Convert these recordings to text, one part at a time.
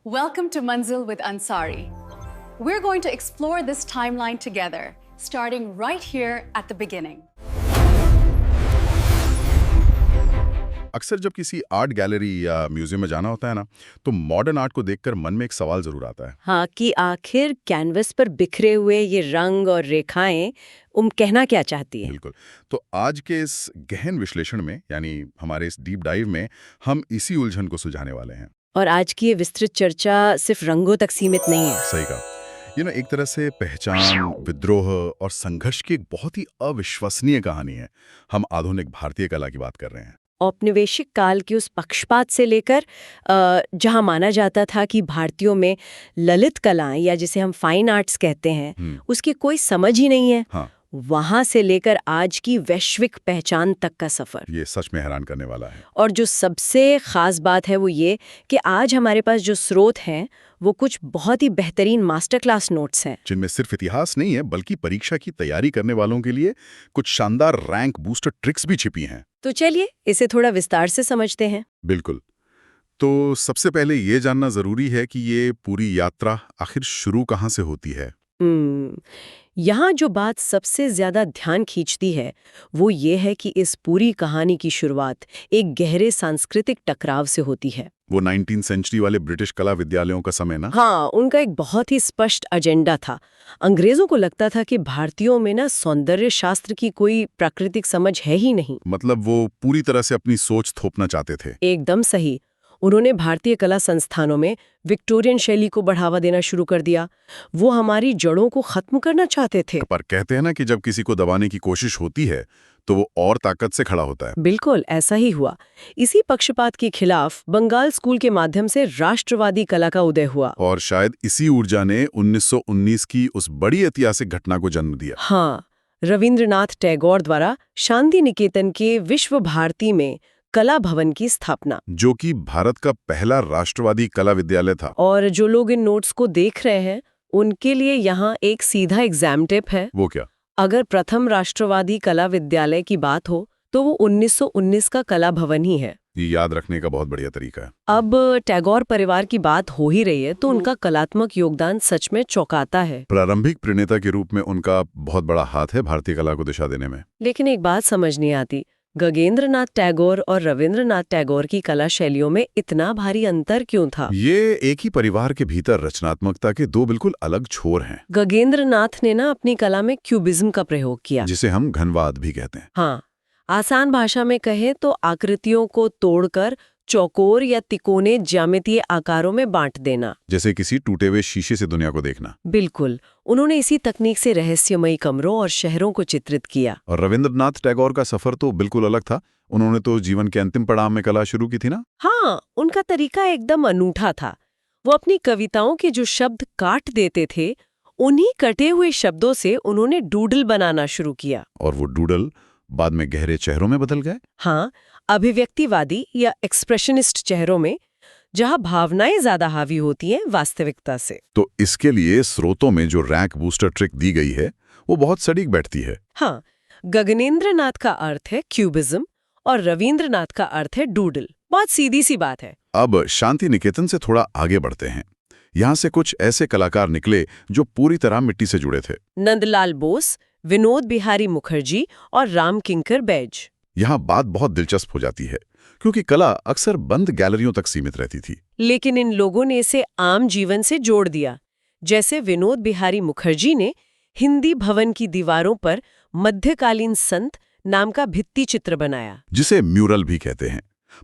Welcome to Manzil with Ansari. We're going to explore this timeline together, starting right here at the beginning. अक्सर जब किसी art gallery या museum में जाना होता है ना, तो मॉडर्न आर्ट को देखकर मन में एक सवाल जरूर आता है। हाँ, कि आखिर कैनवस पर बिखरे हुए ये रंग और रेखाएं कहना क्या चाहती है। बिल्कुल। तो आज के इस गहन विश्लेषण में, यानी हमारे इस डीप डाइव में, हम इसी उलझन को सुलझाने वाले हैं। और आज की ये विस्तृत चर्चा सिर्फ रंगों तक सीमित नहीं है। सही कहा। एक तरह से पहचान, विद्रोह और संघर्ष की एक बहुत ही अविश्वसनीय कहानी है। हम आधुनिक भारतीय कला की बात कर रहे हैं। औपनिवेशिक काल के उस पक्षपात से लेकर जहां माना जाता था कि भारतीयों में ललित कलाएं या जिसे हम फाइन आर्ट्स कहते हैं उसकी कोई समझ ही नहीं है। हाँ। वहां से लेकर आज की वैश्विक पहचान तक का सफर, ये सच में हैरान करने वाला है। और जो सबसे खास बात है वो ये कि आज हमारे पास जो स्रोत हैं वो कुछ बहुत ही बेहतरीन मास्टर क्लास नोट्स हैं, जिनमें सिर्फ इतिहास नहीं है बल्कि परीक्षा की तैयारी करने वालों के लिए कुछ शानदार रैंक बूस्टर ट्रिक्स भी छिपी हैं। तो चलिए इसे थोड़ा विस्तार से समझते हैं। बिल्कुल। तो सबसे पहले ये जानना जरूरी है कि ये पूरी यात्रा आखिर शुरू कहाँ से होती है। यहाँ जो बात सबसे ज्यादा ध्यान खींचती है वो ये है कि इस पूरी कहानी की शुरुआत एक गहरे सांस्कृतिक टकराव से होती है। वो 19वीं सेंचुरी वाले ब्रिटिश कला विद्यालयों का समय ना? हाँ, उनका एक बहुत ही स्पष्ट एजेंडा था। अंग्रेजों को लगता था कि भारतीयों में ना सौंदर्य शास्त्र की कोई प्राकृतिक समझ है ही नहीं। मतलब वो पूरी तरह से अपनी सोच थोपना चाहते थे। एकदम सही। उन्होंने भारतीय कला संस्थानों में विक्टोरियन शैली को बढ़ावा देना शुरू कर दिया। वो हमारी जड़ों को खत्म करना चाहते थे। पर कहते हैं ना कि जब किसी को दबाने की कोशिश होती है तो वो और ताकत से खड़ा होता है। बिल्कुल ऐसा ही हुआ। इसी पक्षपात के खिलाफ बंगाल स्कूल के माध्यम से राष्ट्रवादी कला का उदय हुआ। और शायद इसी ऊर्जा ने 1919 की उस बड़ी ऐतिहासिक घटना को जन्म दिया। हाँ, रविंद्रनाथ टैगोर द्वारा शांति निकेतन के विश्व भारती में कला भवन की स्थापना, जो कि भारत का पहला राष्ट्रवादी कला विद्यालय था। और जो लोग इन नोट्स को देख रहे हैं उनके लिए यहाँ एक सीधा एग्जाम टिप है। वो क्या? अगर प्रथम राष्ट्रवादी कला विद्यालय की बात हो तो वो 1919 का कला भवन ही है। ये याद रखने का बहुत बढ़िया तरीका है। अब टैगोर परिवार की बात हो ही रही है तो उनका कलात्मक योगदान सच में चौंकाता है। प्रारंभिक प्रणेता के रूप में उनका बहुत बड़ा हाथ है भारतीय कला को दिशा देने में। लेकिन एक बात समझ नहीं आती, गगनेंद्रनाथ टैगोर और रविंद्रनाथ टैगोर की कला शैलियों में इतना भारी अंतर क्यों था? ये एक ही परिवार के भीतर रचनात्मकता के दो बिल्कुल अलग छोर हैं। गगनेंद्रनाथ ने ना अपनी कला में क्यूबिज्म का प्रयोग किया, जिसे हम घनवाद भी कहते हैं। हाँ, आसान भाषा में कहें तो आकृतियों को तोड़कर चौकोर या तिकोने ज्यामितीय आकारों में बांट देना, जैसे किसी टूटे हुए शीशे से दुनिया को देखना। बिल्कुल। उन्होंने इसी तकनीक से रहस्यमयी कमरों और शहरों को चित्रित किया। और रविंद्रनाथ टैगोर का सफर तो बिल्कुल अलग था। उन्होंने तो जीवन के अंतिम पड़ाव में कला शुरू की थी ना। हाँ, उनका तरीका एकदम अनूठा था। वो अपनी कविताओं के जो शब्द काट देते थे उन्हीं कटे हुए शब्दों से उन्होंने डूडल बनाना शुरू किया। और वो डूडल बाद में गहरे चेहरों में बदल गए। हाँ, अभिव्यक्तिवादी या एक्सप्रेशनिस्ट चेहरों में, जहां भावनाएं ज्यादा हावी होती हैं वास्तविकता से। तो इसके लिए स्रोतों में जो रैंक बूस्टर ट्रिक दी गई है वो बहुत सटीक बैठती है। हाँ, गगनेंद्रनाथ का अर्थ है क्यूबिज्म और रविंद्रनाथ का अर्थ है डूडल। बहुत सीधी सी बात है। अब शांति निकेतन से थोड़ा आगे बढ़ते हैं। यहाँ से कुछ ऐसे कलाकार निकले जो पूरी तरह मिट्टी से जुड़े थे। नंदलाल बोस, विनोद बिहारी मुखर्जी और रामकिंकर बैज। यहाँ बात बहुत दिलचस्प हो जाती है क्योंकि कला अक्सर बंद गैलरियों तक सीमित रहती थी। लेकिन इन लोगों ने इसे आम जीवन से जोड़ दिया। जैसे विनोद बिहारी मुखर्जी ने हिंदी भवन की दीवारों पर मध्यकालीन संत नाम का भित्ति चित्र बनाया, जिसे म्यूरल भी कहते हैं।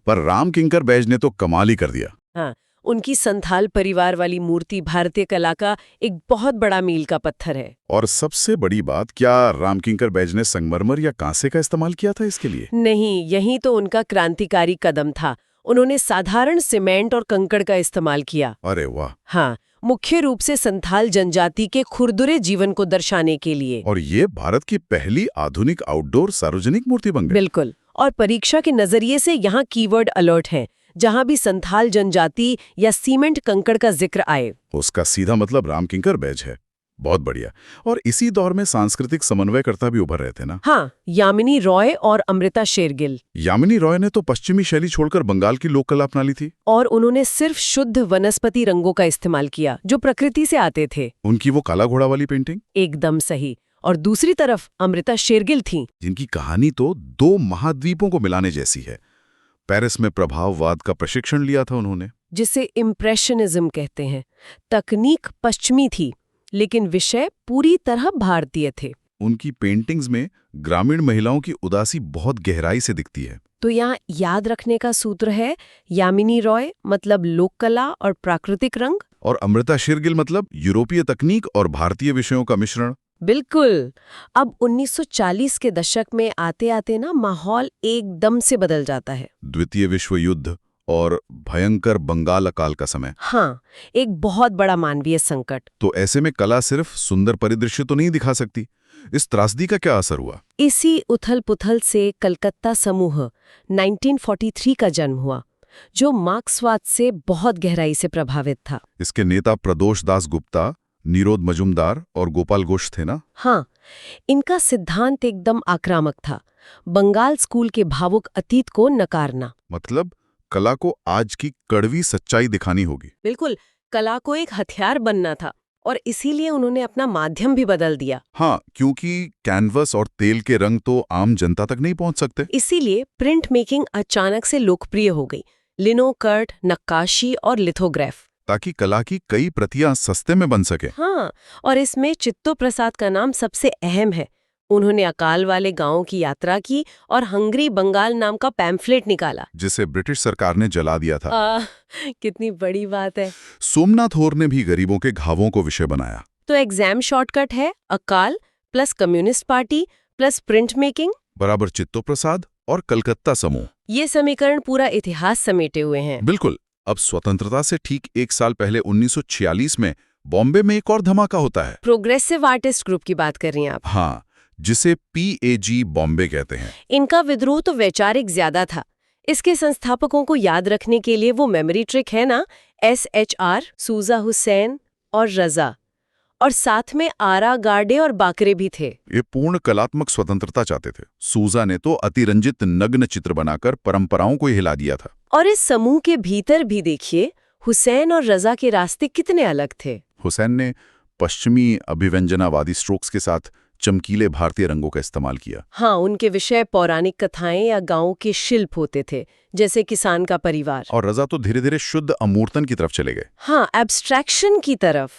पर रामकिंकर बैज ने तो कमाल ही कर दिया। हाँ, उनकी संथाल परिवार वाली मूर्ति भारतीय कला का एक बहुत बड़ा मील का पत्थर है। और सबसे बड़ी बात, क्या रामकिंकर बैज ने संगमरमर या कांसे का इस्तेमाल किया था इसके लिए? नहीं, यही तो उनका क्रांतिकारी कदम था। उन्होंने साधारण सीमेंट और कंकड़ का इस्तेमाल किया। अरे वाह। हाँ, मुख्य रूप से संथाल जनजाति के खुरदुरे जीवन को दर्शाने के लिए। और ये भारत की पहली आधुनिक आउटडोर सार्वजनिक मूर्ति बन गई। बिल्कुल। और परीक्षा के नजरिए से यहाँ कीवर्ड अलर्ट है। जहां भी संथाल जनजाति या सीमेंट कंकड़ का जिक्र आए, उसका सीधा मतलब रामकिंकर बैज है। बहुत बढ़िया। और इसी दौर में सांस्कृतिक समन्वयकर्ता भी उभर रहे थे ना? हाँ, यामिनी रॉय और अमृता शेरगिल। यामिनी रॉय ने तो पश्चिमी शैली छोड़कर बंगाल की लोक कला अपना ली थी। और उन्होंने सिर्फ शुद्ध वनस्पति रंगों का इस्तेमाल किया जो प्रकृति से आते थे। उनकी वो काला घोड़ा वाली पेंटिंग? एकदम सही। और दूसरी तरफ अमृता शेरगिल थी, जिनकी कहानी तो 2 महाद्वीपों को मिलाने जैसी है। पेरिस में प्रभाववाद का प्रशिक्षण लिया था उन्होंने, जिसे इम्प्रेशनिज्म कहते हैं। तकनीक पश्चिमी थी, लेकिन विषय पूरी तरह भारतीय थे। उनकी पेंटिंग्स में ग्रामीण महिलाओं की उदासी बहुत गहराई से दिखती है। तो यहाँ याद रखने का सूत्र है यामिनी रॉय मतलब लोक कला और प्राकृतिक रंग, और अमृता शेरगिल मतलब यूरोपीय तकनीक और भारतीय विषयों का मिश्रण। बिल्कुल। अब 1940 के दशक में आते आते ना माहौल एकदम से बदल जाता है। द्वितीय विश्व युद्ध और भयंकर बंगाल अकाल का समय। हाँ, एक बहुत बड़ा मानवीय संकट। तो ऐसे में कला सिर्फ सुंदर परिदृश्य तो नहीं दिखा सकती। इस त्रासदी का क्या असर हुआ? इसी उथल-पुथल से कलकत्ता समूह 1943 का जन्म हुआ, जो मार्क्सवाद से बहुत गहराई से प्रभावित था। इसके नेता प्रदोष दास गुप्ता, निरोध मजुमदार और गोपाल घोष थे ना? हाँ, इनका सिद्धांत एकदम आक्रामक था। बंगाल स्कूल के भावुक अतीत को नकारना। मतलब कला को आज की कड़वी सच्चाई दिखानी होगी। बिल्कुल, कला को एक हथियार बनना था और इसीलिए उन्होंने अपना माध्यम भी बदल दिया। हाँ, क्योंकि कैनवस और तेल के रंग तो आम जनता तक नहीं पहुंच सकते। इसीलिए प्रिंट मेकिंग अचानक से लोकप्रिय हो गई। लिनोकर्ट, नक्काशी और लिथोग्राफ, ताकि कला की कई प्रतियां सस्ते में बन सके। हाँ, और इसमें चित्तो प्रसाद का नाम सबसे अहम है। उन्होंने अकाल वाले गांवों की यात्रा की और हंगरी बंगाल नाम का पैम्फलेट निकाला, जिसे ब्रिटिश सरकार ने जला दिया था। कितनी बड़ी बात है। सोमनाथ होर ने भी गरीबों के घावों को विषय बनाया। तो एग्जाम शॉर्टकट है अकाल plus communist party plus print making बराबर चित्तो प्रसाद और कलकत्ता समूह। ये समीकरण पूरा इतिहास समेटे हुए हैं। बिल्कुल। अब स्वतंत्रता से ठीक 1 साल पहले 1946 में बॉम्बे में एक और धमाका होता है। प्रोग्रेसिव आर्टिस्ट ग्रुप की बात कर रही हैं आप? हाँ, जिसे PAG बॉम्बे कहते हैं। इनका विद्रोह तो वैचारिक ज्यादा था। इसके संस्थापकों को याद रखने के लिए वो मेमोरी ट्रिक है ना, SHR, सूजा हुसैन और रजा, और साथ में आरा गार्डे और बाकरे भी थे। ये पूर्ण कलात्मक स्वतंत्रता चाहते थे। सूजा ने तो अतिरंजित नग्न चित्र बनाकर परंपराओं को हिला दिया था। और इस समूह के भीतर भी देखिए, हुसैन और रजा के रास्ते कितने अलग थे। हुसैन ने पश्चिमी अभिव्यंजनावादी स्ट्रोक्स के साथ चमकीले भारतीय रंगों का इस्तेमाल किया। हाँ, उनके विषय पौराणिक कथाएं या गांवों के शिल्प होते थे, जैसे किसान का परिवार। और रजा तो धीरे धीरे शुद्ध अमूर्तन की तरफ चले गए। हाँ, एब्स्ट्रैक्शन की तरफ।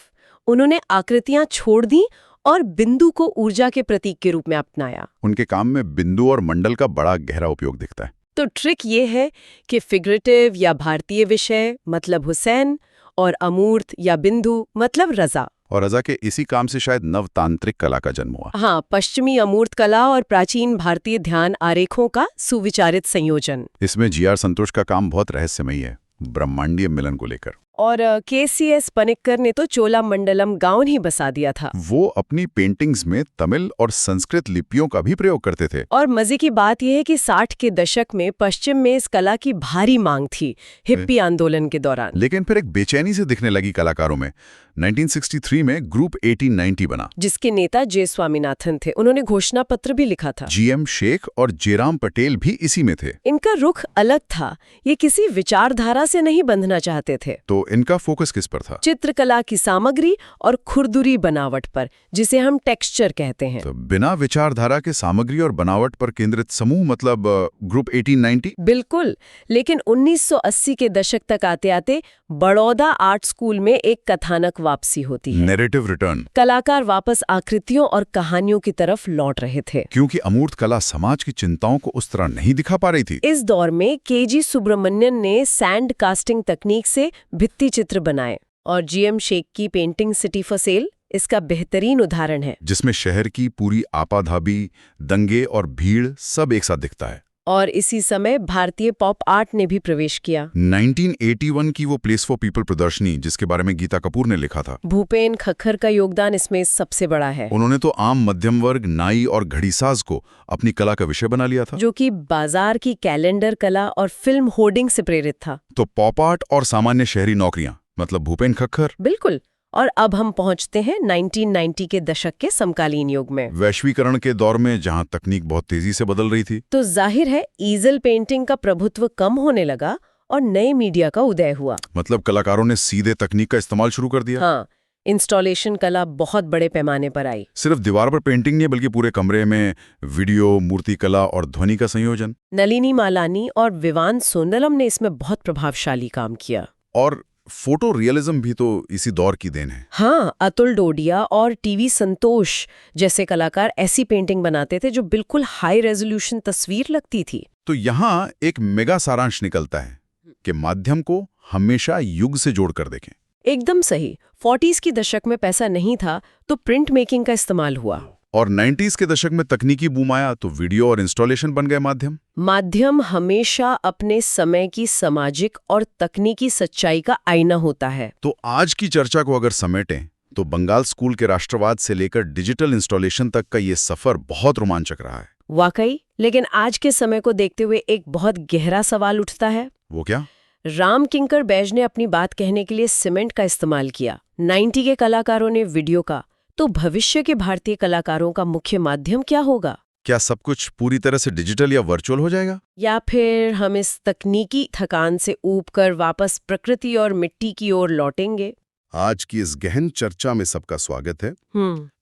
उन्होंने आकृतियां छोड़ दी और बिंदु को ऊर्जा के प्रतीक के रूप में अपनाया। उनके काम में बिंदु और मंडल का बड़ा गहरा उपयोग दिखता है। तो ट्रिक ये है कि फिगरेटिव या भारतीय विषय मतलब हुसैन और अमूर्त या बिंदु मतलब रजा। और रजा के इसी काम से शायद नवतांत्रिक कला का जन्म हुआ। हाँ, पश्चिमी अमूर्त कला और प्राचीन भारतीय ध्यान आरेखों का सुविचारित संयोजन। इसमें GR संतोष का काम बहुत रहस्यमयी है, ब्रह्मांडीय मिलन को लेकर। और KCS पनिक्कर ने तो चोलामंडलम गाउन ही बसा दिया था। वो अपनी पेंटिंग्स में तमिल और संस्कृत लिपियों का भी प्रयोग करते थे। और मजे की बात यह है कि 60 के दशक में पश्चिम में इस कला की भारी मांग थी हिप्पी आंदोलन के दौरान। लेकिन फिर एक बेचैनी से दिखने लगी कलाकारों में। 1963 में ग्रुप 1890 बना, जिसके नेता जे स्वामीनाथन थे। उन्होंने घोषणा पत्र भी लिखा था। GM शेख और जयराम पटेल भी इसी में थे। इनका रुख अलग था, ये किसी विचारधारा से नहीं बंधना चाहते थे। तो इनका फोकस किस पर था? चित्रकला की सामग्री और खुरदुरी बनावट पर, जिसे हम टेक्सचर कहते हैं। तो बिना विचारधारा के सामग्री और बनावट पर केंद्रित समूह मतलब ग्रुप 1890? बिल्कुल। लेकिन 1980 के दशक तक आते आते बड़ौदा आर्ट स्कूल में एक कथानक वापसी होती है। Narrative return. कलाकार वापस आकृतियों और कहानियों की तरफ लौट रहे थे, क्योंकि अमूर्त कला समाज की चिंताओं को उस तरह नहीं दिखा पा रही थी। इस दौर में KG सुब्रमण्यन ने सैंड कास्टिंग तकनीक से भित्ति चित्र बनाए और GM शेख की पेंटिंग सिटी फॉर सेल इसका बेहतरीन उदाहरण है, जिसमें शहर की पूरी आपाधापी, दंगे और भीड़ सब एक साथ दिखता है। और इसी समय भारतीय पॉप आर्ट ने भी प्रवेश किया। 1981 की वो प्लेस फॉर पीपल प्रदर्शनी, जिसके बारे में गीता कपूर ने लिखा था। भूपेन खक्खर का योगदान इसमें सबसे बड़ा है। उन्होंने तो आम मध्यम वर्ग, नाई और घड़ीसाज को अपनी कला का विषय बना लिया था, जो कि बाजार की कैलेंडर कला और फिल्म होर्डिंग से प्रेरित था। तो पॉप आर्ट और सामान्य शहरी नौकरियां मतलब भूपेन खक्खर। बिल्कुल। और अब हम पहुंचते हैं 1990 के दशक के समकालीन युग में। वैश्वीकरण के दौर में जहां तकनीक बहुत तेजी से बदल रही थी। तो जाहिर है ईजल पेंटिंग का प्रभुत्व कम होने लगा और नए मीडिया का उदय हुआ। मतलब कलाकारों ने सीधे तकनीक का इस्तेमाल शुरू कर दिया। हाँ, इंस्टॉलेशन कला बहुत बड़े पैमाने पर आई। सिर्फ दीवार पर पेंटिंग नहीं बल्कि पूरे कमरे में वीडियो, मूर्ति कला और ध्वनि का संयोजन। नलिनी मालानी और विवान सुंदरम ने इसमें बहुत प्रभावशाली काम किया। और फोटो रियलिज्म भी तो इसी दौर की देन है। हाँ, अतुल डोडिया और टीवी संतोष जैसे कलाकार ऐसी पेंटिंग बनाते थे जो बिल्कुल हाई रेजोल्यूशन तस्वीर लगती थी। तो यहाँ एक मेगा सारांश निकलता है कि माध्यम को हमेशा युग से जोड़कर देखें। एकदम सही। 40s की दशक में पैसा नहीं था तो प्रिंट मेकिंग का इस्तेमाल हुआ, और 90s के दशक में तकनीकी बूम आया तो वीडियो और इंस्टॉलेशन बन गए माध्यम। माध्यम हमेशा अपने समय की सामाजिक और तकनीकी सच्चाई का आईना होता है। तो आज की चर्चा को अगर समेटें तो बंगाल स्कूल के राष्ट्रवाद से लेकर डिजिटल इंस्टॉलेशन तक का ये सफर बहुत रोमांचक रहा है। वाकई, लेकिन आज के समय को देखते हुए एक बहुत गहरा सवाल उठता है। वो क्या? राम किंकर बैज ने अपनी बात कहने के लिए सीमेंट का इस्तेमाल किया, 90 के कलाकारों ने वीडियो का। तो भविष्य के भारतीय कलाकारों का मुख्य माध्यम क्या होगा? क्या सब कुछ पूरी तरह से डिजिटल या वर्चुअल हो जाएगा? या फिर हम इस तकनीकी थकान से ऊब कर वापस प्रकृति और मिट्टी की ओर लौटेंगे? आज की इस गहन चर्चा में सबका स्वागत है।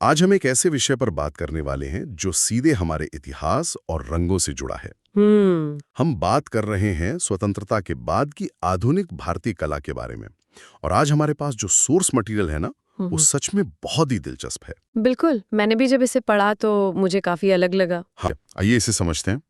आज हम एक ऐसे विषय पर बात करने वाले हैं जो सीधे हमारे इतिहास और रंगों से जुड़ा है। हम बात कर रहे हैं स्वतंत्रता के बाद की आधुनिक भारतीय कला के बारे में। और आज हमारे पास जो सोर्स मटेरियल है ना, वो सच में बहुत ही दिलचस्प है। बिल्कुल, मैंने भी जब इसे पढ़ा तो मुझे काफी अलग लगा। हाँ, आइए इसे समझते हैं।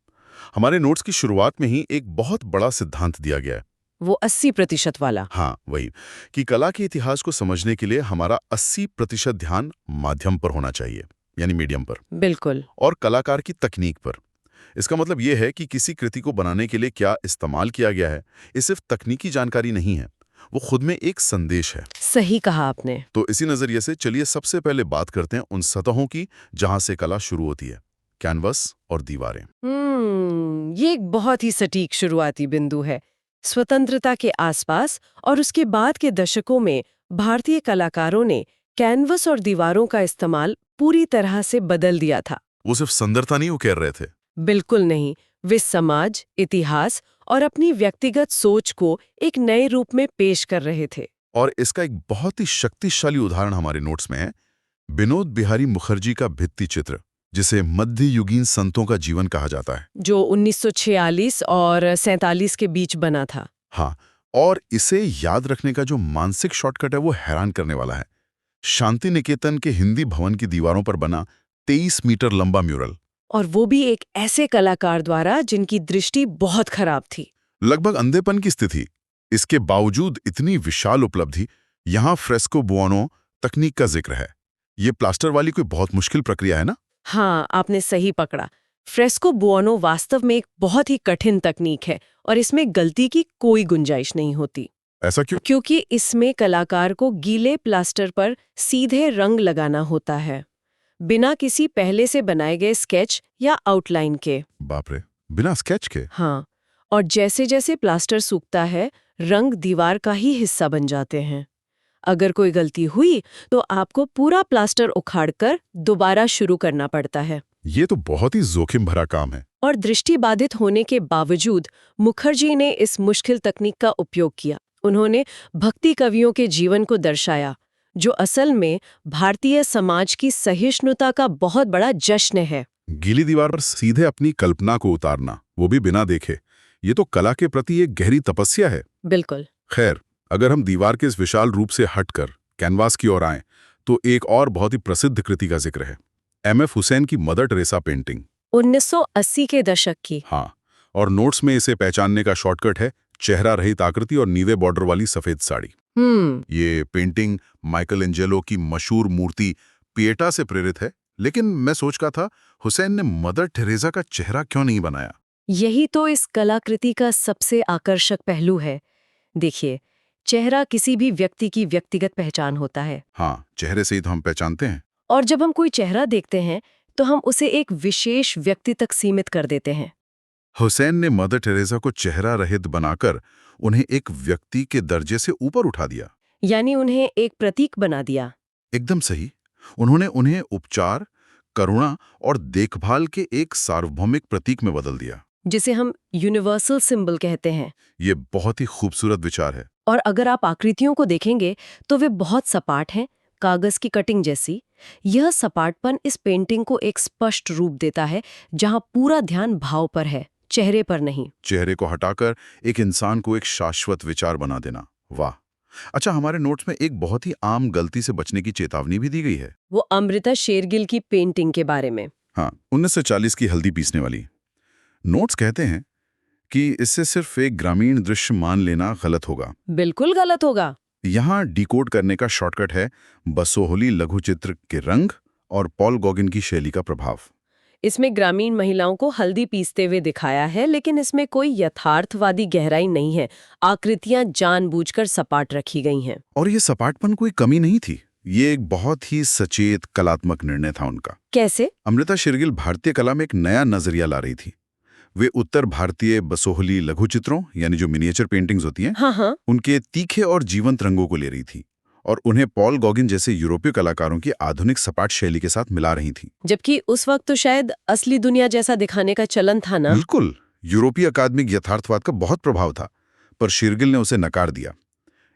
हमारे नोट्स की शुरुआत में ही एक बहुत बड़ा सिद्धांत दिया गया है। वो 80% वाला। हाँ, वही कि कला के इतिहास को समझने के लिए हमारा 80% ध्यान माध्यम पर होना चाहिए, यानी मीडियम पर। बिल्कुल। और कलाकार की तकनीक पर। इसका मतलब यह है कि किसी कृति को बनाने के लिए क्या इस्तेमाल किया गया है, ये सिर्फ तकनीकी जानकारी नहीं है, वो खुद में एक संदेश है। सही कहा आपने। तो इसी नजरिए से चलिए सबसे पहले बात करते हैं उन सतहों की जहां से कला शुरू होती है, कैनवस और दीवारें। ये एक बहुत ही सटीक शुरुआती बिंदु है। स्वतंत्रता के आसपास और उसके बाद के दशकों में भारतीय कलाकारों ने कैनवस और दीवारों का इस्तेमाल पूरी तरह से बदल दिया था। वो सिर्फ सुंदरता नहीं उकेर रहे थे। बिल्कुल नहीं, वे समाज, इतिहास और अपनी व्यक्तिगत सोच को एक नए रूप में पेश कर रहे थे। और इसका एक बहुत ही शक्तिशाली उदाहरण हमारे नोट्स में है, विनोद बिहारी मुखर्जी का भित्ति चित्र, जिसे मध्ययुगीन संतों का जीवन कहा जाता है, जो 1946 और 47 के बीच बना था। हाँ, और इसे याद रखने का जो मानसिक शॉर्टकट है वो हैरान करने वाला है। शांति निकेतन के हिंदी भवन की दीवारों पर बना 23 मीटर लंबा म्यूरल, और वो भी एक ऐसे कलाकार द्वारा जिनकी दृष्टि बहुत खराब थी, लगभग अंधेपन की स्थिति। इसके बावजूद इतनी विशाल उपलब्धि। यहाँ फ्रेस्को बुओनो तकनीक का जिक्र है। ये प्लास्टर वाली कोई बहुत मुश्किल प्रक्रिया है ना? हाँ, आपने सही पकड़ा। फ्रेस्को बुओनो वास्तव में एक बहुत ही कठिन तकनीक है और इसमें गलती की कोई गुंजाइश नहीं होती। ऐसा क्यों? क्योंकि इसमें कलाकार को गीले प्लास्टर पर सीधे रंग लगाना होता है, बिना किसी पहले से बनाए गए स्केच या आउटलाइन के। बाप रे, बिना स्केच के? हाँ, और जैसे जैसे प्लास्टर सूखता है, रंग दीवार का ही हिस्सा बन जाते हैं। अगर कोई गलती हुई तो आपको पूरा प्लास्टर उखाड़कर दोबारा शुरू करना पड़ता है। ये तो बहुत ही जोखिम भरा काम है। और दृष्टिबाधित होने के बावजूद मुखर्जी ने इस मुश्किल तकनीक का उपयोग किया। उन्होंने भक्ति कवियों के जीवन को दर्शाया, जो असल में भारतीय समाज की सहिष्णुता का बहुत बड़ा जश्न है। गीली दीवार पर सीधे अपनी कल्पना को उतारना, वो भी बिना देखे, ये तो कला के प्रति एक गहरी तपस्या है। बिल्कुल। खैर, अगर हम दीवार के इस विशाल रूप से हटकर कैनवास की ओर आएं, तो एक और बहुत ही प्रसिद्ध कृति का जिक्र है, एमएफ हुसैन की मदर टेरेसा पेंटिंग, 1980 के दशक की। हाँ, और नोट्स में इसे पहचानने का शॉर्टकट है चेहरा रहित आकृति और नीले बॉर्डर वाली सफेद साड़ी। ये पेंटिंग माइकल एंजेलो की मशहूर मूर्ति पिएटा से प्रेरित है, लेकिन मैं सोच रहा था हुसैन ने मदर टेरेसा का चेहरा क्यों नहीं बनाया? यही तो इस कलाकृति का सबसे आकर्षक पहलू है। देखिए, चेहरा किसी भी व्यक्ति की व्यक्तिगत पहचान होता है। हाँ, चेहरे से ही तो हम पहचानते हैं। और जब हम कोई चेहरा देखते हैं तो हम उसे एक विशेष व्यक्ति तक सीमित कर देते हैं। हुसैन ने मदर टेरेसा को चेहरा रहित बनाकर उन्हें एक व्यक्ति के दर्जे से ऊपर उठा दिया। यानी उन्हें एक प्रतीक बना दिया। एकदम सही। उन्होंने उन्हें उपचार, करुणा और देखभाल के एक सार्वभौमिक प्रतीक में बदल दिया। जिसे हम यूनिवर्सल सिंबल कहते हैं। ये बहुत ही खूबसूरत विचार है। और अगर आप आकृतियों को देखेंगे तो वे बहुत सपाट हैं, कागज की कटिंग जैसी। यह सपाटपन इस पेंटिंग को एक स्पष्ट रूप देता है, जहां पूरा ध्यान भाव पर है, चेहरे पर नहीं। चेहरे को हटाकर एक इंसान को एक शाश्वत विचार बना देना। वाह। अच्छा, हमारे नोट्स में एक बहुत ही आम गलती से बचने की चेतावनी भी दी गई है। वो अमृता शेरगिल की पेंटिंग के बारे में। हाँ, 1940 की हल्दी पीसने वाली। नोट्स कहते हैं कि इससे सिर्फ एक ग्रामीण दृश्य मान लेना गलत होगा। बिल्कुल गलत होगा। यहाँ डिकोड करने का शॉर्टकट है बसोहली लघुचित्र के रंग और पॉल गॉगिन की शैली का प्रभाव। इसमें ग्रामीण महिलाओं को हल्दी पीसते हुए दिखाया है, लेकिन इसमें कोई यथार्थवादी गहराई नहीं है। आकृतियां जानबूझकर सपाट रखी गई हैं। और ये सपाटपन कोई कमी नहीं थी, ये एक बहुत ही सचेत कलात्मक निर्णय था उनका। कैसे? अमृता शेरगिल भारतीय कला में एक नया नजरिया ला रही थी। वे उत्तर भारतीय बसोहली लघुचित्रों यानी जो मिनिएचर पेंटिंग्स होती हैं, हाँ, उनके तीखे और जीवंत रंगों को ले रही थी और उन्हें पॉल गॉगिन जैसे यूरोपीय कलाकारों की आधुनिक सपाट शैली के साथ मिला रही थी। जबकि उस वक्त तो शायद असली दुनिया जैसा दिखाने का चलन था ना। बिल्कुल, यूरोपीय अकादमिक यथार्थवाद का बहुत प्रभाव था, पर शेरगिल ने उसे नकार दिया।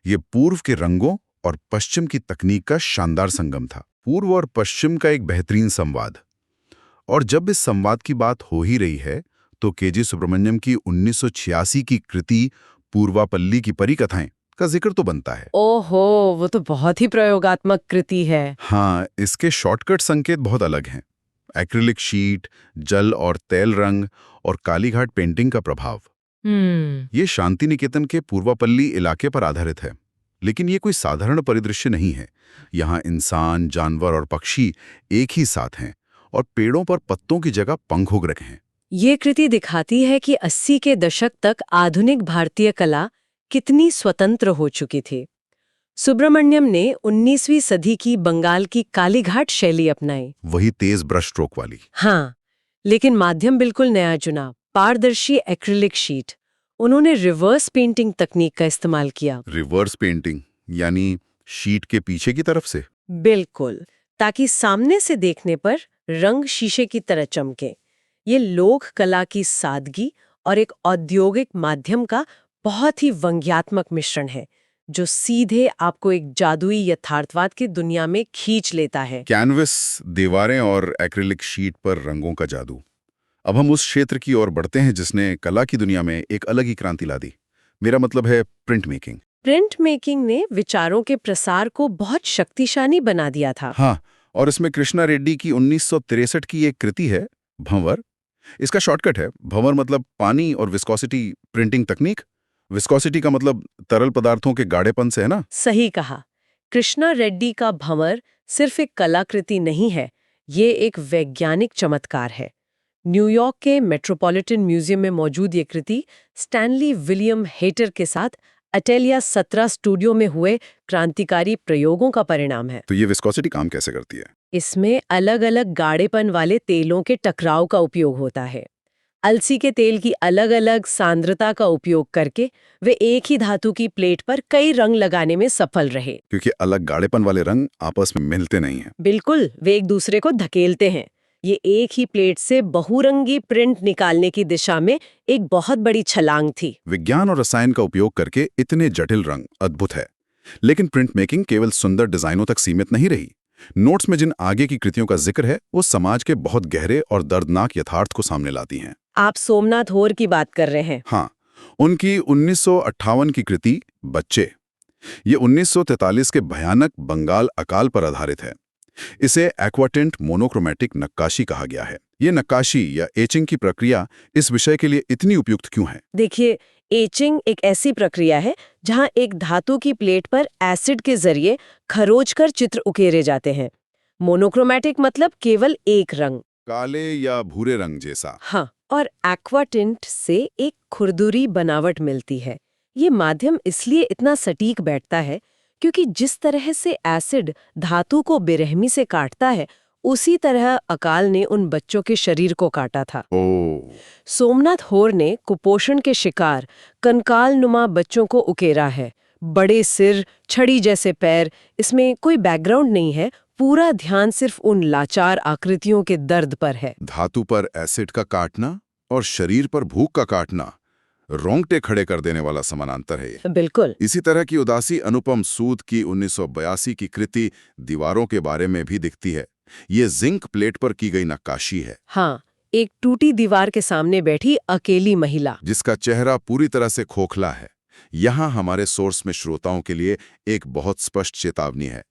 ये पूर्व के रंगों और पश्चिम की तकनीक का शानदार संगम था, पूर्व और पश्चिम का एक बेहतरीन संवाद। और जब इस संवाद की बात हो ही रही है तो के.जी. सुब्रमण्यम की 1986 की कृति पूर्वापल्ली की परिकथाएं का जिक्र तो बनता है। ओहो, वो तो बहुत ही प्रयोगात्मक कृति है। हाँ, इसके शॉर्टकट संकेत बहुत अलग हैं। एक्रिलिक शीट, जल और तेल रंग और कालीघाट पेंटिंग का प्रभाव। ये शांति निकेतन के पूर्वापल्ली इलाके पर आधारित है, लेकिन ये कोई साधारण परिदृश्य नहीं है। यहाँ इंसान, जानवर और पक्षी एक ही साथ हैं और पेड़ों पर पत्तों की जगह पंख उग रखे हैं। ये कृति दिखाती है कि 80 के दशक तक आधुनिक भारतीय कला कितनी स्वतंत्र हो चुकी थी। सुब्रमण्यम ने 19वीं सदी की बंगाल की कालीघाट शैली अपनाई, वही तेज ब्रश स्ट्रोक वाली। हाँ, लेकिन माध्यम बिल्कुल नया चुना, पारदर्शी एक्रिलिक शीट। उन्होंने रिवर्स पेंटिंग तकनीक का इस्तेमाल किया। रिवर्स पेंटिंग यानी शीट के पीछे की तरफ से? बिल्कुल, ताकि सामने से देखने पर रंग शीशे की तरह चमके। ये लोक कला की सादगी और एक औद्योगिक माध्यम का बहुत ही व्यंग्यात्मक मिश्रण है, जो सीधे आपको एक जादुई यथार्थवाद की दुनिया में खींच लेता है। कैनवस, दीवारें और एक्रिलिक शीट पर रंगों का जादू। अब हम उस क्षेत्र की ओर बढ़ते हैं जिसने कला की दुनिया में एक अलग ही क्रांति ला दी। मेरा मतलब है प्रिंट मेकिंग। प्रिंट मेकिंग ने विचारों के प्रसार को बहुत शक्तिशाली बना दिया था। हाँ, और इसमें कृष्णा रेड्डी की 1963 की एक कृति है, भंवर। इसका शॉर्टकट है, भंवर मतलब पानी और विस्कोसिटी प्रिंटिंग तकनीक। विस्कोसिटी का मतलब तरल पदार्थों के गाढ़ेपन से है ना? सही कहा। कृष्णा रेड्डी का भंवर सिर्फ एक कलाकृति नहीं है, ये एक वैज्ञानिक चमत्कार है। न्यूयॉर्क के मेट्रोपॉलिटन म्यूजियम में मौजूद ये कृति स्टैनली विलियम हेटर के साथ अटेलिया 17 स्टूडियो में हुए क्रांतिकारी प्रयोगों का परिणाम है। तो ये विस्कोसिटी काम कैसे करती है? इसमें अलग अलग गाढ़ेपन वाले तेलों के टकराव का उपयोग होता है। अलसी के तेल की अलग अलग सांद्रता का उपयोग करके वे एक ही धातु की प्लेट पर कई रंग लगाने में सफल रहे। क्योंकि अलग गाढ़ेपन वाले रंग आपस में मिलते नहीं हैं। बिल्कुल, वे एक दूसरे को धकेलते हैं। ये एक ही प्लेट से बहुरंगी प्रिंट निकालने की दिशा में एक बहुत बड़ी छलांग थी। विज्ञान और रसायन का उपयोग करके इतने जटिल रंग, अद्भुत है। लेकिन प्रिंट मेकिंग केवल सुंदर डिजाइनों तक सीमित नहीं रही। नोट्स में जिन आगे की कृतियों का जिक्र है वो समाज के बहुत गहरे और दर्दनाक यथार्थ को सामने लाती हैं। आप सोमनाथ होर की बात कर रहे हैं? हाँ, उनकी 1958 की कृति बच्चे, ये 1943 के भयानक बंगाल अकाल पर आधारित है। इसे एक्वाटिंट मोनोक्रोमैटिक नक्काशी कहा गया है। ये नक्काशी या एचिंग की प्रक्रिया इस विषय के लिए इतनी उपयुक्त क्यों है? देखिए, एचिंग एक ऐसी प्रक्रिया है जहां एक धातु की प्लेट पर एसिड के जरिए खरोंचकर चित्र उकेरे जाते हैं। मोनोक्रोमैटिक मतलब केवल एक रंग, काले या भूरे रंग जैसा। हाँ, और एक्वाटिंट से एक खुरदुरी बनावट मिलती है। ये माध्यम इसलिए इतना सटीक बैठता है क्योंकि जिस तरह से एसिड धातु को बेरहमी से काटता है, उसी तरह अकाल ने उन बच्चों के शरीर को काटा था। सोमनाथ होर ने कुपोषण के शिकार कंकाल नुमा बच्चों को उकेरा है, बड़े सिर, छड़ी जैसे पैर, इसमें कोई बैकग्राउंड नहीं है, पूरा ध्यान सिर्फ उन लाचार आकृतियों के दर्द पर है। धातु पर एसिड का काटना और शरीर पर भूख का काटना रोंगटे खड़े कर देने वाला समानांतर है ये। बिल्कुल। इसी तरह की उदासी अनुपम सूद की 1982 की कृति दीवारों के बारे में भी दिखती है। ये जिंक प्लेट पर की गई नक्काशी है। हाँ, एक टूटी दीवार के सामने बैठी अकेली महिला, जिसका चेहरा पूरी तरह से खोखला है। यहाँ हमारे सोर्स में श्रोताओं के लिए एक बहुत स्पष्ट चेतावनी है।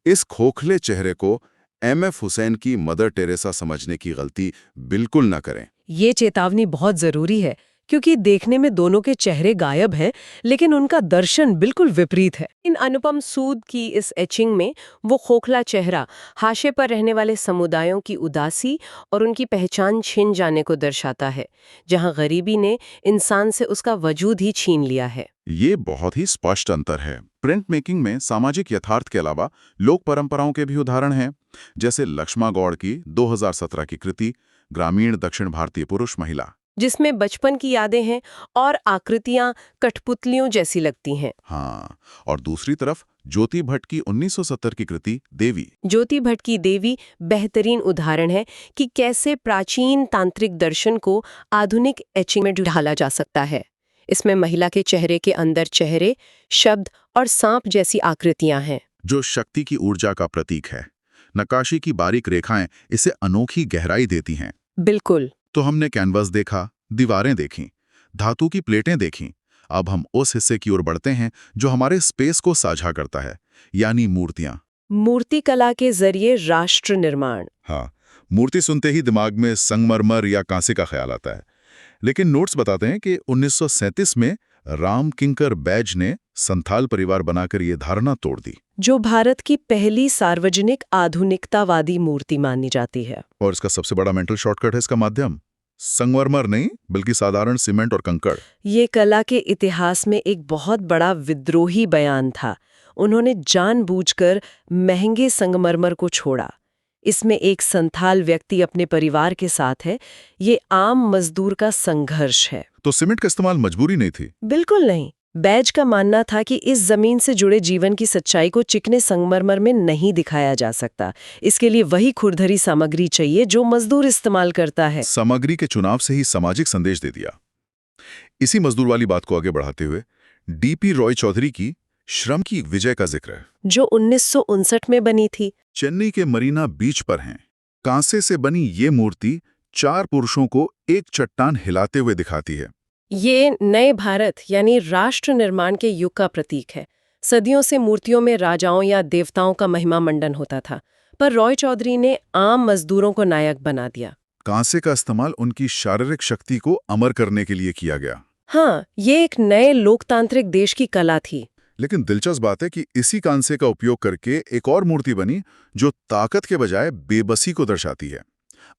इस खोखले चेहरे को एमएफ हुसैन की मदर टेरेसा समझने की गलती बिल्कुल न करें। ये चेतावनी बहुत जरूरी है, क्योंकि देखने में दोनों के चेहरे गायब हैं, लेकिन उनका दर्शन बिल्कुल विपरीत है। इन अनुपम सूद की इस एचिंग में वो खोखला चेहरा हाशिए पर रहने वाले समुदायों की उदासी और उनकी पहचान छिन जाने को दर्शाता है, जहां गरीबी ने इंसान से उसका वजूद ही छीन लिया है। ये बहुत ही स्पष्ट अंतर है। प्रिंट मेकिंग में सामाजिक यथार्थ के अलावा लोक परंपराओं के भी उदाहरण हैं, जैसे लक्ष्मा गौड़ की 2017 की कृति ग्रामीण दक्षिण भारतीय पुरुष महिला, जिसमें बचपन की यादें हैं और आकृतियां कठपुतलियों जैसी लगती हैं। हाँ, और दूसरी तरफ ज्योति भट्ट की 1970 की कृति देवी। ज्योति भट्ट की देवी बेहतरीन उदाहरण है कि कैसे प्राचीन तांत्रिक दर्शन को आधुनिक एचिंग में ढाला जा सकता है। इसमें महिला के चेहरे के अंदर चेहरे, शब्द और सांप जैसी आकृतियां हैं, जो शक्ति की ऊर्जा का प्रतीक है। नक्काशी की बारीक रेखाएं इसे अनोखी गहराई देती हैं। बिल्कुल। तो हमने कैनवस देखा, दीवारें देखीं, धातु की प्लेटें देखीं। अब हम उस हिस्से की ओर बढ़ते हैं जो हमारे स्पेस को साझा करता है, यानी मूर्तियां। मूर्ति कला के जरिए राष्ट्र निर्माण। हाँ, मूर्ति सुनते ही दिमाग में संगमरमर या कांसे का ख्याल आता है, लेकिन नोट्स बताते हैं कि 1937 में राम किंकर बैज ने संथाल परिवार बनाकर ये धारणा तोड़ दी, जो भारत की पहली सार्वजनिक आधुनिकतावादी मूर्ति मानी जाती है। और इसका सबसे बड़ा मेंटल शॉर्टकट है इसका माध्यम। संगमरमर नहीं, बल्कि साधारण सीमेंट और कंकड़। ये कला के इतिहास में एक बहुत बड़ा विद्रोही बयान था। उन्होंने जानबूझकर महंगे संगमरमर को छोड़ा। इसमें एक संथाल व्यक्ति अपने परिवार के साथ है। ये आम मजदूर का संघर्ष है। तो सीमेंट का इस्तेमाल मजबूरी नहीं थी? बिल्कुल नहीं। बैज का मानना था कि इस जमीन से जुड़े जीवन की सच्चाई को चिकने संगमरमर में नहीं दिखाया जा सकता। इसके लिए वही खुरदरी सामग्री चाहिए जो मजदूर इस्तेमाल करता है। सामग्री के चुनाव से ही सामाजिक संदेश दे दिया। इसी मजदूर वाली बात को आगे बढ़ाते हुए डीपी रॉय चौधरी की श्रम की विजय का जिक्र है, जो 1959 में बनी थी। चेन्नई के मरीना बीच पर हैं। कांसे से बनी ये मूर्ति 4 पुरुषों को एक चट्टान हिलाते हुए दिखाती है। ये नए भारत यानी राष्ट्र निर्माण के युग का प्रतीक है। सदियों से मूर्तियों में राजाओं या देवताओं का महिमा मंडन होता था, पर रॉय चौधरी ने आम मजदूरों को नायक बना दिया। कांसे का इस्तेमाल उनकी शारीरिक शक्ति को अमर करने के लिए किया गया। हाँ, ये एक नए लोकतांत्रिक देश की कला थी। लेकिन दिलचस्प बात है कि इसी कांसे का उपयोग करके एक और मूर्ति बनी जो ताकत के बजाय बेबसी को दर्शाती है।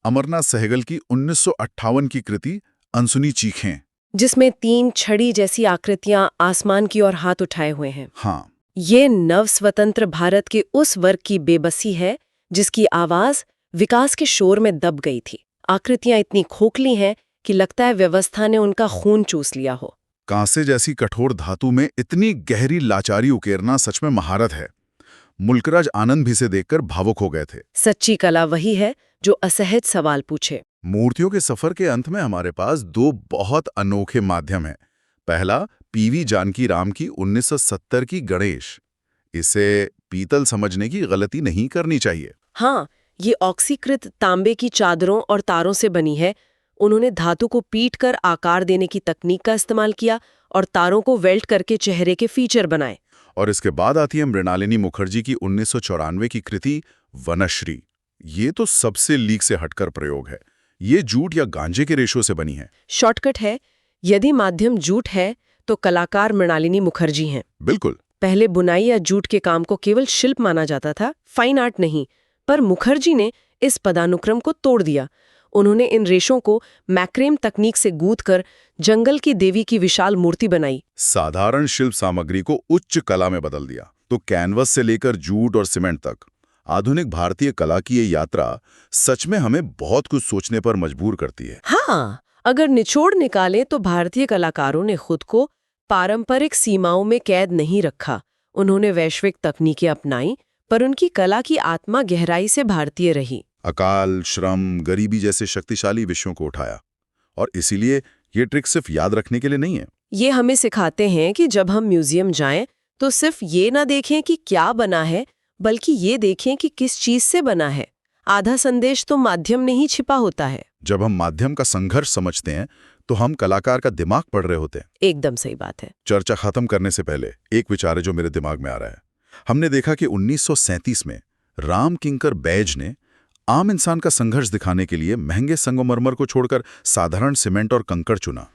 अमरनाथ सहगल की 1958 की कृति अनसुनी चीखें, जिसमें 3 छड़ी जैसी आकृतियां आसमान की ओर हाथ उठाए हुए हैं। हाँ, ये नव स्वतंत्र भारत के उस वर्ग की बेबसी है जिसकी आवाज विकास के शोर में दब गई थी। आकृतियां इतनी खोखली हैं कि लगता है व्यवस्था ने उनका खून चूस लिया हो। कांसे जैसी कठोर धातु में इतनी गहरी लाचारी उकेरना सच में महारत है। मुल्कराज आनंद भी से देखकर भावुक हो गए थे। सच्ची कला वही है जो असहज सवाल पूछे। मूर्तियों के सफर के अंत में हमारे पास 2 बहुत अनोखे माध्यम हैं। पहला पीवी जानकी राम की 1970 की गणेश। इसे पीतल समझने की गलती नहीं करनी चाहिए। हाँ, ये ऑक्सीकृत तांबे की चादरों और तारों से बनी है। उन्होंने धातु को पीटकर आकार देने की तकनीक का इस्तेमाल किया और तारों को वेल्ड करके चेहरे के फीचर बनाए। और इसके बाद आती है मृणालिनी मुखर्जी की 1994 की कृति वनश्री। ये तो सबसे लीक से हटकर प्रयोग है। ये जूट या गांजे के रेशों से बनी है। शॉर्टकट है, यदि माध्यम जूट है तो कलाकार मृणालिनी मुखर्जी हैं। बिल्कुल। पहले बुनाई या जूट के काम को केवल शिल्प माना जाता था, फाइन आर्ट नहीं। पर मुखर्जी ने इस पदानुक्रम को तोड़ दिया। उन्होंने इन रेशों को मैक्रेम तकनीक से गूंथकर जंगल की देवी की विशाल मूर्ति बनाई। साधारण शिल्प सामग्री को उच्च कला में बदल दिया। तो कैनवस से लेकर जूट और सीमेंट तक आधुनिक भारतीय कला की ये यात्रा सच में हमें बहुत कुछ सोचने पर मजबूर करती है। हाँ, अगर निचोड़ निकाले तो भारतीय कलाकारों ने खुद को पारंपरिक सीमाओं में कैद नहीं रखा। उन्होंने वैश्विक तकनीकें अपनाई, पर उनकी कला की आत्मा गहराई से भारतीय रही। अकाल, श्रम, गरीबी जैसे शक्तिशाली विषयों को उठाया। और इसीलिए ये ट्रिक सिर्फ याद रखने के लिए नहीं है। ये हमें सिखाते हैं कि जब हम म्यूजियम जाएं तो सिर्फ ये ना देखें कि क्या बना है, बल्कि ये देखें कि किस चीज से बना है। आधा संदेश तो माध्यम में ही छिपा होता है। जब हम माध्यम का संघर्ष समझते हैं तो हम कलाकार का दिमाग पढ़ रहे होते हैं। एकदम सही बात है। चर्चा खत्म करने से पहले एक विचार है जो मेरे दिमाग में आ रहा है। हमने देखा कि 1937 में राम किंकर बैज ने आम इंसान का संघर्ष दिखाने के लिए महंगे संगमरमर को छोड़कर साधारण सीमेंट और कंकड़ चुना।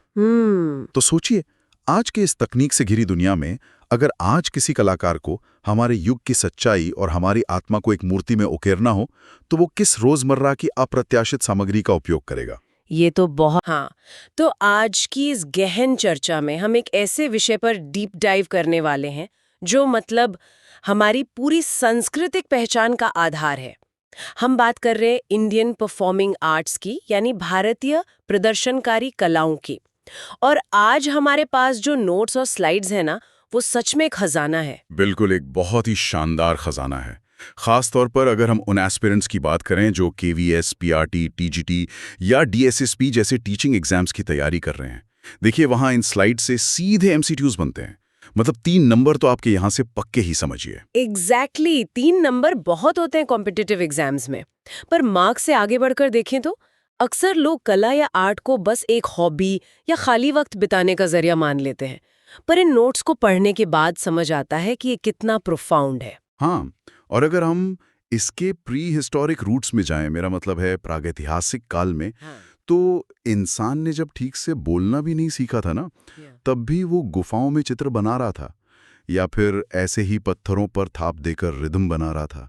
तो सोचिए, आज के इस तकनीक से घिरी दुनिया में अगर आज किसी कलाकार को हमारे युग की सच्चाई और हमारी आत्मा को एक मूर्ति में उकेरना हो तो वो किस रोजमर्रा की अप्रत्याशित सामग्री का उपयोग करेगा? ये तो बहुत तो आज की इस गहन चर्चा में हम एक ऐसे विषय पर डीप डाइव करने वाले हैं जो मतलब हमारी पूरी सांस्कृतिक पहचान का आधार है। हम बात कर रहे हैं इंडियन परफॉर्मिंग आर्ट्स की, यानी भारतीय प्रदर्शनकारी कलाओं की। और आज हमारे पास जो नोट्स और स्लाइड्स हैं ना, वो सच में एक खजाना है। बिल्कुल, एक बहुत ही शानदार खजाना है। खास तौर पर अगर हम उन एस्पिरेंट्स की बात करें जो KVS, PRT, TGT या DSSP जैसे टीचिंग एग्जाम्स की तैयारी कर रहे हैं। देखिए, वहां इन स्लाइड से सीधे MCQs बनते हैं। मतलब 3 नंबर तो आपके यहां से पक्के ही समझिए। एग्जैक्टली 3 नंबर बहुत होते हैं कॉम्पिटिटिव एग्जाम्स में। पर मार्क्स से आगे बढ़कर देखें तो अक्सर लोग कला या आर्ट को बस एक हॉबी या खाली वक्त बिताने का जरिया मान लेते हैं। पर इन नोट्स को पढ़ने के बाद समझ आता है कि ये कितना प्रोफाउंड है। हाँ, और अगर हम इसके प्री हिस्टोरिक रूट्स में जाएं, मेरा मतलब है प्रागैतिहासिक काल में, तो इंसान ने जब ठीक से बोलना भी नहीं सीखा था ना, तब भी वो गुफाओं में चित्र बना रहा था या फिर ऐसे ही पत्थरों पर थाप देकर रिदम बना रहा था।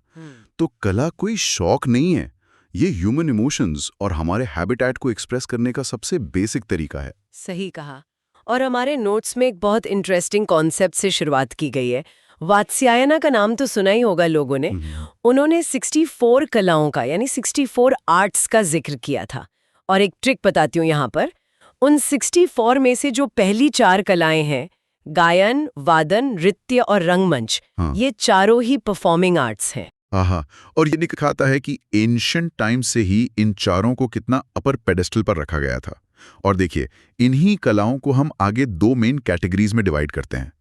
तो कला कोई शौक नहीं है, ये ह्यूमन इमोशंस और हमारे हैबिटेट को एक्सप्रेस करने का सबसे बेसिक तरीका है। सही कहा। और हमारे नोट्स में एक बहुत इंटरेस्टिंग कॉन्सेप्ट से शुरुआत की गई है। वात्स्यायना का नाम तो सुना ही होगा लोगों ने। उन्होंने 64 कलाओं का, यानी 64 आर्ट्स का जिक्र किया था। और एक ट्रिक बताती हूँ यहाँ पर। उन 64 में से जो पहली 4 कलाएं हैं, गायन, वादन, नृत्य और रंगमंच, ये चारों ही परफॉर्मिंग आर्ट्स हैं। आहा, और ये दिखाता है कि एंशिएंट टाइम से ही इन चारों को कितना अपर पेडेस्टल पर रखा गया था। और देखिए, इन्हीं कलाओं को हम आगे 2 मेन कैटेगरीज में डिवाइड करते हैं।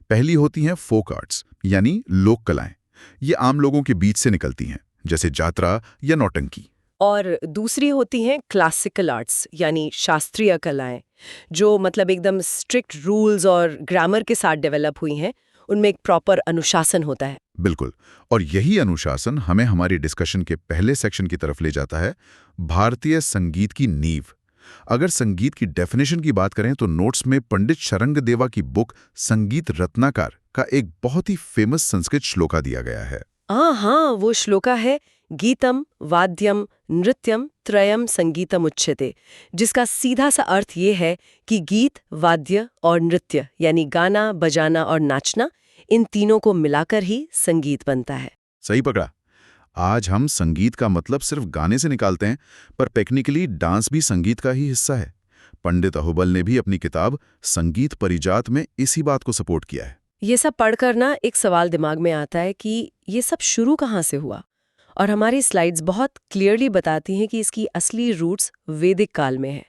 पहली होती हैं फोक आर्ट्स, यानी लोक कलाएं। ये आम लोगों के बीच से निकलती हैं, जैसे जात्रा या नौटंकी। और दूसरी होती हैं क्लासिकल आर्ट्स, यानी शास्त्रीय कलाएं, जो मतलब एकदम स्ट्रिक्ट रूल्स और ग्रामर के साथ डेवलप हुई हैं। उनमें एक प्रॉपर अनुशासन होता है। बिल्कुल, और यही अनुशासन हमें हमारी डिस्कशन के पहले सेक्शन की तरफ ले जाता है, भारतीय संगीत की नींव। अगर संगीत की डेफिनेशन की बात करें तो नोट्स में पंडित शरंगदेवा की बुक संगीत रत्नाकर का एक बहुत ही फेमस संस्कृत श्लोका दिया गया है। हाँ, वो श्लोका है, गीतम वाद्यम नृत्यम त्रयम संगीतम उच्यते, जिसका सीधा सा अर्थ ये है कि गीत, वाद्य और नृत्य, यानी गाना, बजाना और नाचना, इन तीनों को मिलाकर ही संगीत बनता है। सही पकड़ा। आज हम संगीत का मतलब सिर्फ गाने से निकालते हैं, पर टेक्निकली डांस भी संगीत का ही हिस्सा है। पंडित अहुबल ने भी अपनी किताब संगीत परिजात में इसी बात को सपोर्ट किया है। ये सब पढ़कर ना एक सवाल दिमाग में आता है कि ये सब शुरू कहाँ से हुआ। और हमारी स्लाइड्स बहुत क्लियरली बताती हैं कि इसकी असली रूट्स वैदिक काल में है।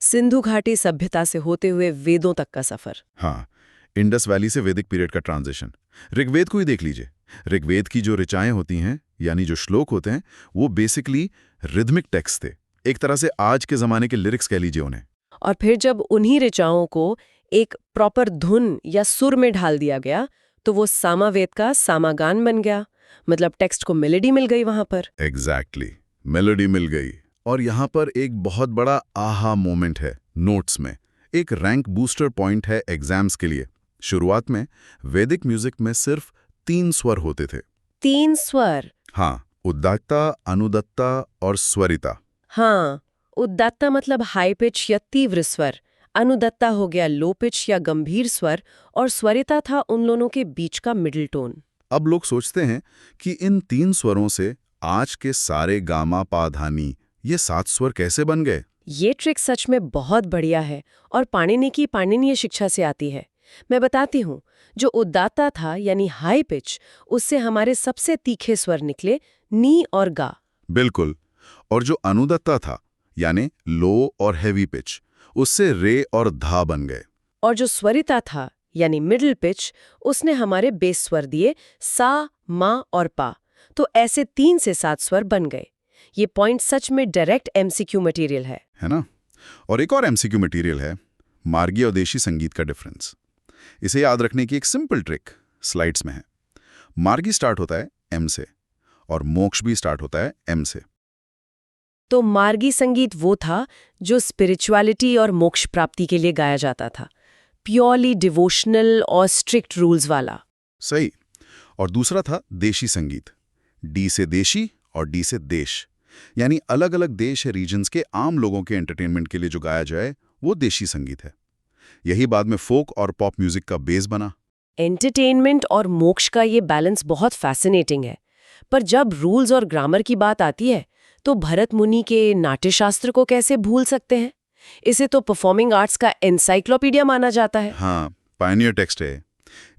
सिंधु घाटी सभ्यता से होते हुए वेदों तक का सफर। हाँ, इंडस वैली से वैदिक पीरियड का ट्रांजिशन। ऋग्वेद को ही देख लीजिए। ऋग्वेद की जो ऋचाएं होती हैं, यानी जो श्लोक होते हैं, वो बेसिकली रिदमिक टेक्स्ट थे। एक तरह से आज के जमाने के लिरिक्स कह लीजिए उन्हें। और फिर जब उन्हीं ऋचाओं को एक प्रॉपर धुन या सुर में ढाल दिया गया तो वो सामावेद का सामागान बन गया। मतलब टेक्स्ट को मेलोडी मिल गई वहां पर। एग्जैक्टली, मेलोडी मिल गई। और यहाँ पर एक बहुत बड़ा आहा मोमेंट है नोट्स में। एक रैंक बूस्टर पॉइंट है एग्जाम्स के लिए। शुरुआत में वैदिक म्यूजिक में सिर्फ 3 स्वर होते थे। 3 स्वर? हाँ, उद्दात्ता, अनुदत्ता और स्वरिता। हाँ, उद्दात्ता मतलब हाई पिच या तीव्र स्वर, अनुदत्ता हो गया लो पिच या गंभीर स्वर, और स्वरिता था उन दोनों के बीच का मिडिल टोन। अब लोग सोचते हैं कि इन 3 स्वरों से आज के सारे गामा पा धानी ये 7 स्वर कैसे बन गए। ये ट्रिक सच में बहुत बढ़िया है और पाणिनि की पाणिनीय शिक्षा से आती है। मैं बताती हूँ। जो उदात्ता था यानी हाई पिच, उससे हमारे सबसे तीखे स्वर निकले नी और गा। बिल्कुल। और जो अनुदत्ता था यानी लो और हैवी पिच, उससे रे और धा बन गए। और जो स्वरिता था यानी मिडिल पिच, उसने हमारे बेस स्वर दिए सा, मा और पा। तो ऐसे 3 से 7 स्वर बन गए। ये पॉइंट सच में डायरेक्ट एमसीक्यू मटेरियल है ना? और एक और एमसीक्यू मटेरियल है, मार्गी और देशी संगीत का डिफरेंस। इसे याद रखने की एक सिंपल ट्रिक स्लाइड्स में है। मार्गी स्टार्ट होता है एम से और मोक्ष भी स्टार्ट होता है एम से। तो मार्गी संगीत वो था जो स्पिरिचुअलिटी और मोक्ष प्राप्ति के लिए गाया जाता था, प्योरली डिवोशनल और स्ट्रिक्ट रूल्स वाला। सही। और दूसरा था देशी संगीत, डी से देशी और डी से देश, यानी अलग अलग देश या रीजन्स के आम लोगों के एंटरटेनमेंट के लिए जो गाया जाए वो देशी संगीत है। यही बाद में फोक और पॉप म्यूजिक का बेस बना। एंटरटेनमेंट और मोक्ष का ये बैलेंस बहुत फैसिनेटिंग है। पर जब रूल्स और ग्रामर की बात आती है तो भरत मुनि के नाट्यशास्त्र को कैसे भूल सकते हैं? इसे तो परफॉर्मिंग आर्ट्स का एनसाइक्लोपीडिया माना जाता है। हाँ, पायनियर टेक्स्ट है।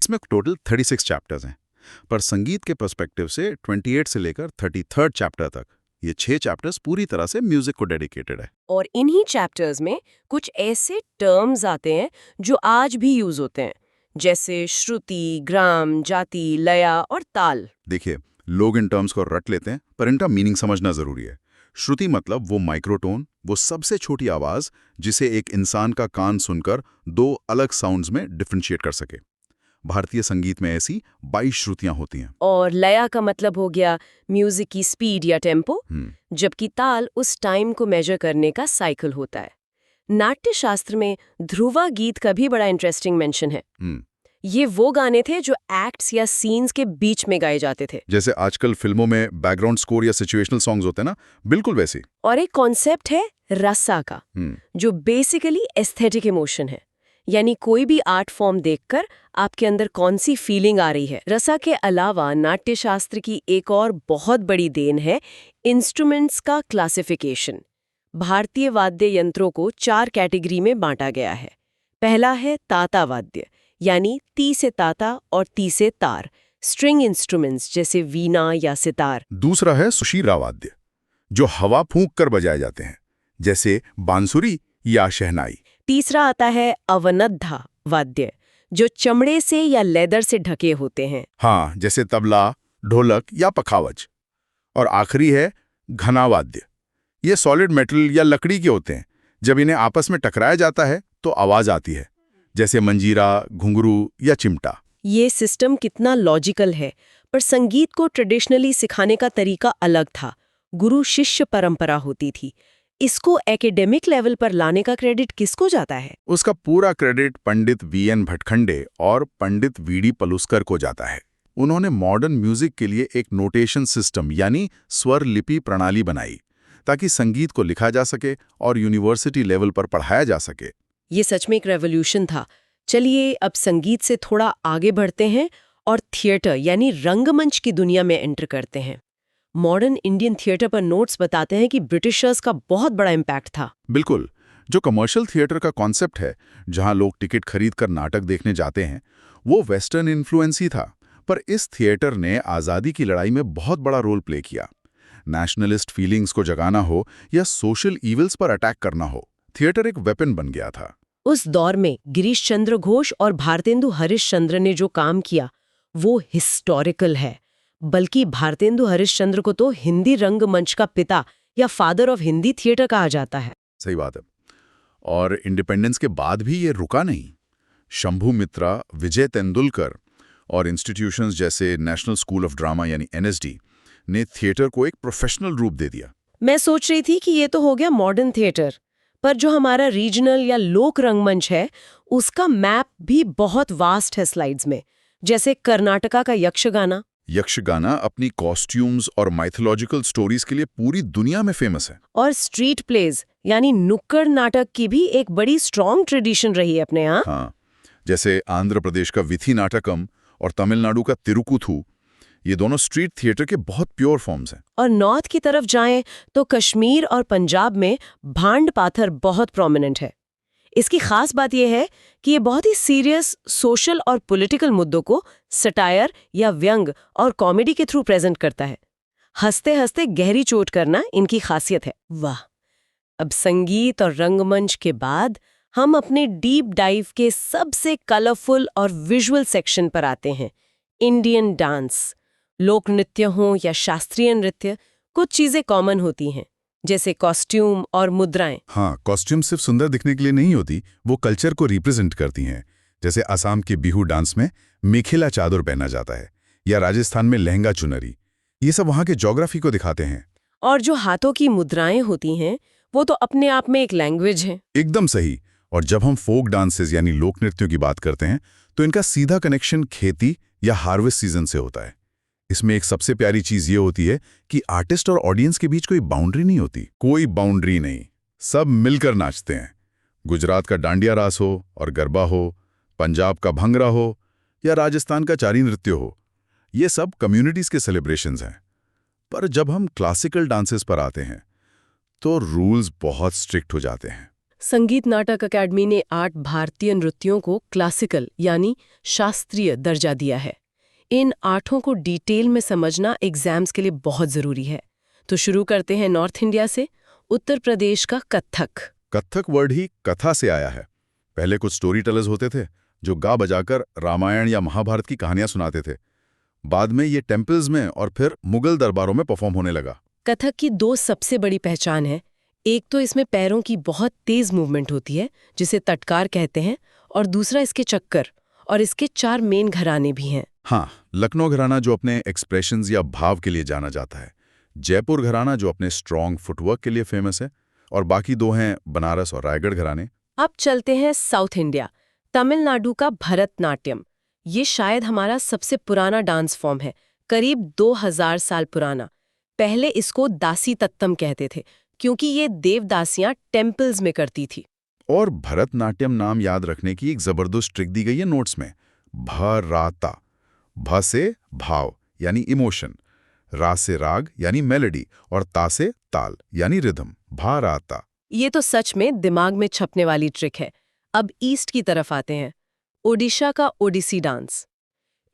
इसमें टोटल 36 चैप्टर्स हैं, पर संगीत के पर्सपेक्टिव से 28 से लेकर 33rd चैप्टर तक ये 6 चैप्टर्स पूरी तरह से म्यूजिक को डेडिकेटेड है। और इन्हीं चैप्टर्स में कुछ ऐसे टर्म्स आते हैं जो आज भी यूज होते हैं, जैसे श्रुति, ग्राम, जाति, लया और ताल। देखिए, लोग इन टर्म्स को रट लेते हैं, पर इनका मीनिंग समझना जरूरी है। श्रुति मतलब वो माइक्रोटोन, वो सबसे छोटी आवाज जिसे एक इंसान का कान सुनकर 2 अलग साउंड्स में डिफरेंशिएट कर सके। भारतीय संगीत में ऐसी 22 श्रुतियां होती हैं। और लया का मतलब हो गया म्यूजिक की स्पीड या टेम्पो, जबकि ताल उस टाइम को मेजर करने का साइकिल होता है। नाट्यशास्त्र में ध्रुवा गीत का भी बड़ा इंटरेस्टिंग मेंशन है। ये वो गाने थे जो एक्ट्स या सीन्स के बीच में गाए जाते थे, जैसे आजकल फिल्मों में बैकग्राउंड स्कोर या सिचुएशनल सॉन्ग्स होते हैं ना, बिल्कुल वैसे। और एक कॉन्सेप्ट है रसा का, जो बेसिकली एस्थेटिक इमोशन है, यानी कोई भी आर्ट फॉर्म देखकर आपके अंदर कौन सी फीलिंग आ रही है। रसा के अलावा नाट्यशास्त्र की एक और बहुत बड़ी देन है इंस्ट्रूमेंट्स का क्लासिफिकेशन। भारतीय वाद्य यंत्रों को 4 कैटेगरी में बांटा गया है। पहला है ताता वाद्य, यानी ती से ताता और ती से तार, स्ट्रिंग इंस्ट्रूमेंट्स जैसे वीणा या सितार। दूसरा है सुशीरा वाद्य, जो हवा फूंक कर बजाए जाते हैं, जैसे बांसुरी या शहनाई। तीसरा आता है अवनद्धा वाद्य, जो चमड़े से या लेदर से ढके होते हैं। हाँ, जैसे तबला, ढोलक या पखावज। और आखिरी है घना वाद्य। ये सॉलिड मेटल या लकड़ी के होते हैं। जब इन्हें आपस में टकराया जाता है तो आवाज आती है, जैसे मंजीरा, घुंघरू या चिमटा। ये सिस्टम कितना लॉजिकल है, पर संगीत को ट्रेडिशनली सिखाने का तरीका अलग था। गुरु शिष्य परंपरा होती थी। इसको एकेडमिक लेवल पर लाने का क्रेडिट किसको जाता है? उसका पूरा क्रेडिट पंडित वीएन भटखंडे और पंडित वीडी पलुस्कर को जाता है। उन्होंने मॉडर्न म्यूजिक के लिए एक नोटेशन सिस्टम यानी स्वर लिपि प्रणाली बनाई, ताकि संगीत को लिखा जा सके और यूनिवर्सिटी लेवल पर पढ़ाया जा सके। ये सच में एक रेवोल्यूशन था। चलिए अब संगीत से थोड़ा आगे बढ़ते हैं और थिएटर यानी रंगमंच की दुनिया में एंटर करते हैं। मॉडर्न इंडियन थिएटर पर नोट्स बताते हैं कि ब्रिटिशर्स का बहुत बड़ा इम्पैक्ट था। बिल्कुल। जो कमर्शियल थिएटर का कॉन्सेप्ट है, जहां लोग टिकट खरीदकर नाटक देखने जाते हैं, वो वेस्टर्न इन्फ्लुएंस ही था। पर इस थिएटर ने आज़ादी की लड़ाई में बहुत बड़ा रोल प्ले किया। नेशनलिस्ट फीलिंग्स को जगाना हो या सोशल इविल्स पर अटैक करना हो, थिएटर एक वेपन बन गया था। उस दौर में गिरीश चंद्र घोष और भारतेंदु हरिश्चंद्र ने जो काम किया वो हिस्टोरिकल है। बल्कि भारतेंदु हरिश्चंद्र को तो हिंदी रंगमंच का पिता या फादर ऑफ हिंदी थिएटर कहा जाता है। सही बात है। और इंडिपेंडेंस के बाद भी ये रुका नहीं। शंभू मित्रा, विजय तेंदुलकर और इंस्टीट्यूशंस जैसे नेशनल स्कूल ऑफ ड्रामा यानी एनएसडी ने थिएटर को एक प्रोफेशनल रूप दे दिया। मैं सोच रही थी कि ये तो हो गया मॉडर्न थिएटर, पर जो हमारा रीजनल या लोक रंगमंच है उसका मैप भी बहुत वास्ट है स्लाइड्स में। जैसे कर्नाटका का यक्षगाना। यक्षगाना अपनी कॉस्ट्यूम्स और माइथोलॉजिकल स्टोरीज के लिए पूरी दुनिया में फेमस है। और स्ट्रीट प्लेज यानी नुक्कड़ नाटक की भी एक बड़ी स्ट्रॉन्ग ट्रेडिशन रही है अपने यहाँ। हाँ, जैसे आंध्र प्रदेश का विथी नाटकम और तमिलनाडु का तिरुकुथु, ये दोनों स्ट्रीट थिएटर के बहुत प्योर फॉर्म्स हैं। और नॉर्थ की तरफ जाएं तो कश्मीर और पंजाब में भांड पाथर बहुत प्रोमिनेंट है। इसकी खास बात यह है कि ये बहुत ही सीरियस सोशल और पॉलिटिकल मुद्दों को सटायर या व्यंग और कॉमेडी के थ्रू प्रेजेंट करता है। हंसते हंसते गहरी चोट करना इनकी खासियत है। वाह! अब संगीत और रंगमंच के बाद हम अपने डीप डाइव के सबसे कलरफुल और विजुअल सेक्शन पर आते हैं, इंडियन डांस। लोक नृत्य हो या शास्त्रीय नृत्य, कुछ चीजें कॉमन होती हैं, जैसे कॉस्ट्यूम और मुद्राएं। हाँ, कॉस्ट्यूम सिर्फ सुंदर दिखने के लिए नहीं होती, वो कल्चर को रिप्रेजेंट करती हैं। जैसे असम के बिहू डांस में मेखेला चादर पहना जाता है, या राजस्थान में लहंगा चुनरी। ये सब वहाँ के ज्योग्राफी को दिखाते हैं। और जो हाथों की मुद्राएं होती हैं, वो तो अपने आप में एक लैंग्वेज है। एकदम सही। और जब हम फोक डांसेस यानी लोक नृत्यों की बात करते हैं, तो इनका सीधा कनेक्शन खेती या हार्वेस्ट सीजन से होता है। इसमें एक सबसे प्यारी चीज ये होती है कि आर्टिस्ट और ऑडियंस के बीच कोई बाउंड्री नहीं होती। कोई बाउंड्री नहीं, सब मिलकर नाचते हैं। गुजरात का डांडिया रास हो और गरबा हो, पंजाब का भंगड़ा हो या राजस्थान का चारी नृत्य हो, ये सब कम्युनिटीज के सेलिब्रेशंस हैं। पर जब हम क्लासिकल डांसेस पर आते हैं, तो रूल्स बहुत स्ट्रिक्ट हो जाते हैं। संगीत नाटक अकेडमी ने 8 भारतीय नृत्यों को क्लासिकल यानी शास्त्रीय दर्जा दिया है। इन 8 को डिटेल में समझना एग्जाम्स के लिए बहुत जरूरी है। तो शुरू करते हैं नॉर्थ इंडिया से, उत्तर प्रदेश का कथक। कथक वर्ड ही कथा से आया है। पहले कुछ स्टोरी टेलर्स होते थे जो गा बजाकर रामायण या महाभारत की कहानियां सुनाते थे। बाद में ये टेम्पल्स में और फिर मुगल दरबारों में परफॉर्म होने लगा। कथक की 2 सबसे बड़ी पहचान है। एक तो इसमें पैरों की बहुत तेज मूवमेंट होती है, जिसे तटकार कहते हैं, और दूसरा इसके चक्कर। और इसके 4 मेन घराने भी हैं। हाँ, लखनऊ घराना जो अपने एक्सप्रेशंस या भाव के लिए जाना जाता है, जयपुर घराना जो अपने स्ट्रॉन्ग फुटवर्क के लिए फेमस है, और बाकी 2 हैं बनारस और रायगढ़ घराने। अब चलते हैं साउथ इंडिया, तमिलनाडु का भरतनाट्यम। ये शायद हमारा सबसे पुराना डांस फॉर्म है, करीब 2000 साल पुराना। पहले इसको दासी तत्तम कहते थे, क्योंकि ये देवदासियां टेम्पल्स में करती थी। और भरतनाट्यम नाम याद रखने की एक जबरदस्त ट्रिक दी गई है नोट्स में। भराता, भ से भाव यानी इमोशन, रा से राग यानी मेलोडी, और ता से ताल यानी रिदम। भराता। ये तो सच में दिमाग में छपने वाली ट्रिक है। अब ईस्ट की तरफ आते हैं, ओडिशा का ओडिसी डांस।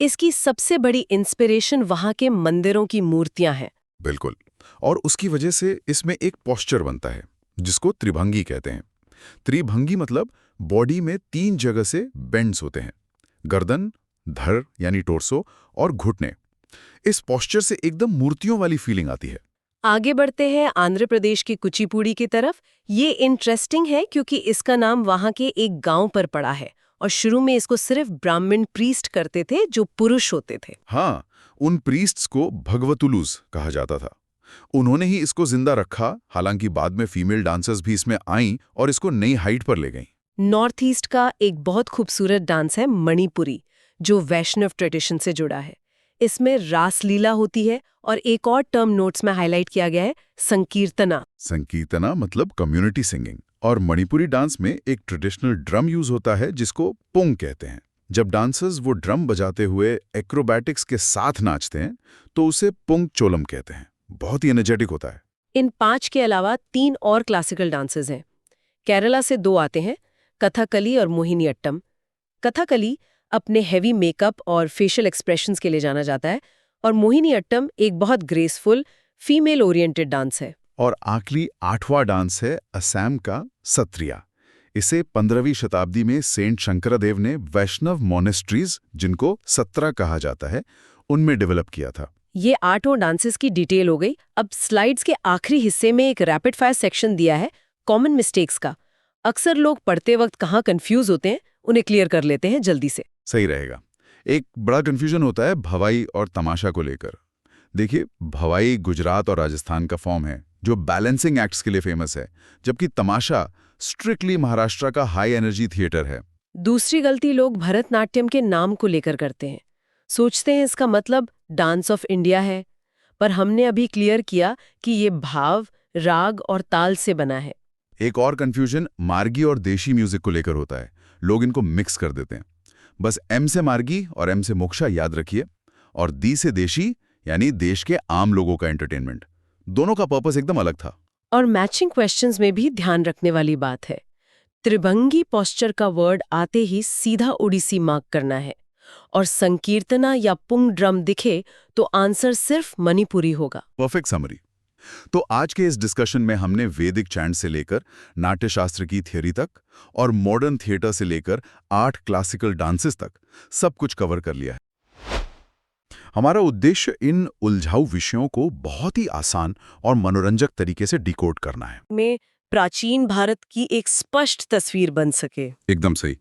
इसकी सबसे बड़ी इंस्पिरेशन वहां के मंदिरों की मूर्तियां हैं। बिल्कुल, और उसकी वजह से इसमें एक पोस्चर बनता है जिसको त्रिभंगी कहते हैं। त्रिभंगी मतलब बॉडी में 3 जगह से बेंड्स होते हैं, गर्दन, धड़ यानी टोर्सो और घुटने। इस पोस्चर से एकदम मूर्तियों वाली फीलिंग आती है। आगे बढ़ते हैं आंध्र प्रदेश की कुचिपुड़ी की तरफ। ये इंटरेस्टिंग है क्योंकि इसका नाम वहां के एक गांव पर पड़ा है, और शुरू में इसको सिर्फ ब्राह्मण प्रीस्ट करते थे जो पुरुष होते थे। हाँ, उन प्रीस्ट्स को भगवतुलूस कहा जाता था। उन्होंने ही इसको जिंदा रखा, हालांकि बाद में फीमेल डांसर्स भी इसमें आईं और इसको नई हाइट पर ले गईं। नॉर्थ ईस्ट का एक बहुत खूबसूरत डांस है मणिपुरी, जो वैष्णव ट्रेडिशन से जुड़ा है। इसमें रासलीला होती है, और एक और टर्म नोट्स में हाईलाइट किया गया है, संकीर्तना। संकीर्तना मतलब कम्युनिटी सिंगिंग। और मणिपुरी डांस में एक ट्रेडिशनल ड्रम यूज होता है जिसको पुंग कहते हैं। जब डांसर्स वो ड्रम बजाते हुए एक्रोबैटिक्स के साथ नाचते हैं तो उसे पुंग चोलम कहते हैं। बहुत ही एनर्जेटिक होता है। इन 5 के अलावा 3 और क्लासिकल डांसेस हैं। केरला से 2 आते हैं, कथकली और मोहिनीअट्टम। कथकली अपने हेवी मेकअप और फेशियल एक्सप्रेशंस के लिए जाना जाता है, और मोहिनीअट्टम एक बहुत ग्रेसफुल फीमेल ओरिएंटेड डांस है। और आखिरी 8वां डांस है असम का सत्रिया। इसे 15वीं शताब्दी में सेंट शंकरदेव ने वैष्णव मोनेस्ट्रीज, जिनको सत्रा कहा जाता है, उनमें डेवलप किया था। ये 8 डांसेस की डिटेल हो गई। अब स्लाइड्स के आखिरी हिस्से में एक रैपिड फायर सेक्शन दिया है कॉमन मिस्टेक्स का। अक्सर लोग पढ़ते वक्त कहाँ कंफ्यूज होते हैं, उन्हें क्लियर कर लेते हैं जल्दी से। सही रहेगा। एक बड़ा कंफ्यूजन होता है भवाई और तमाशा को लेकर। देखिए, भवाई गुजरात और राजस्थान का फॉर्म है जो बैलेंसिंग एक्ट्स के लिए फेमस है, जबकि तमाशा स्ट्रिक्टली महाराष्ट्र का हाई एनर्जी थिएटर है। दूसरी गलती लोग भरतनाट्यम के नाम को लेकर करते हैं। सोचते हैं इसका मतलब डांस ऑफ इंडिया है, पर हमने अभी क्लियर किया कि ये भाव, राग और ताल से बना है। एक और कंफ्यूजन मार्गी और देशी म्यूजिक को लेकर होता है। लोग इनको मिक्स कर देते हैं। बस एम से मार्गी और एम से मोक्षा याद रखिए, और दी से देशी यानी देश के आम लोगों का एंटरटेनमेंट। दोनों का पर्पस एकदम अलग था। और मैचिंग क्वेश्चंस में भी ध्यान रखने वाली बात है। त्रिभंगी पोस्चर का वर्ड आते ही सीधा ओडिसी मार्क करना है, और संकीर्तना या पुंग ड्रम दिखे तो आंसर सिर्फ मणिपुरी होगा। Perfect summary. तो आज के इस डिस्कशन में हमने वैदिक चैंट से लेकर नाट्यशास्त्र की थियोरी तक और मॉडर्न थिएटर से लेकर 8 क्लासिकल डांसेस तक सब कुछ कवर कर लिया है। हमारा उद्देश्य इन उलझाऊ विषयों को बहुत ही आसान और मनोरंजक तरीके से डिकोड करना है। में प्राचीन भारत की एक स्पष्ट तस्वीर बन सके। एकदम सही।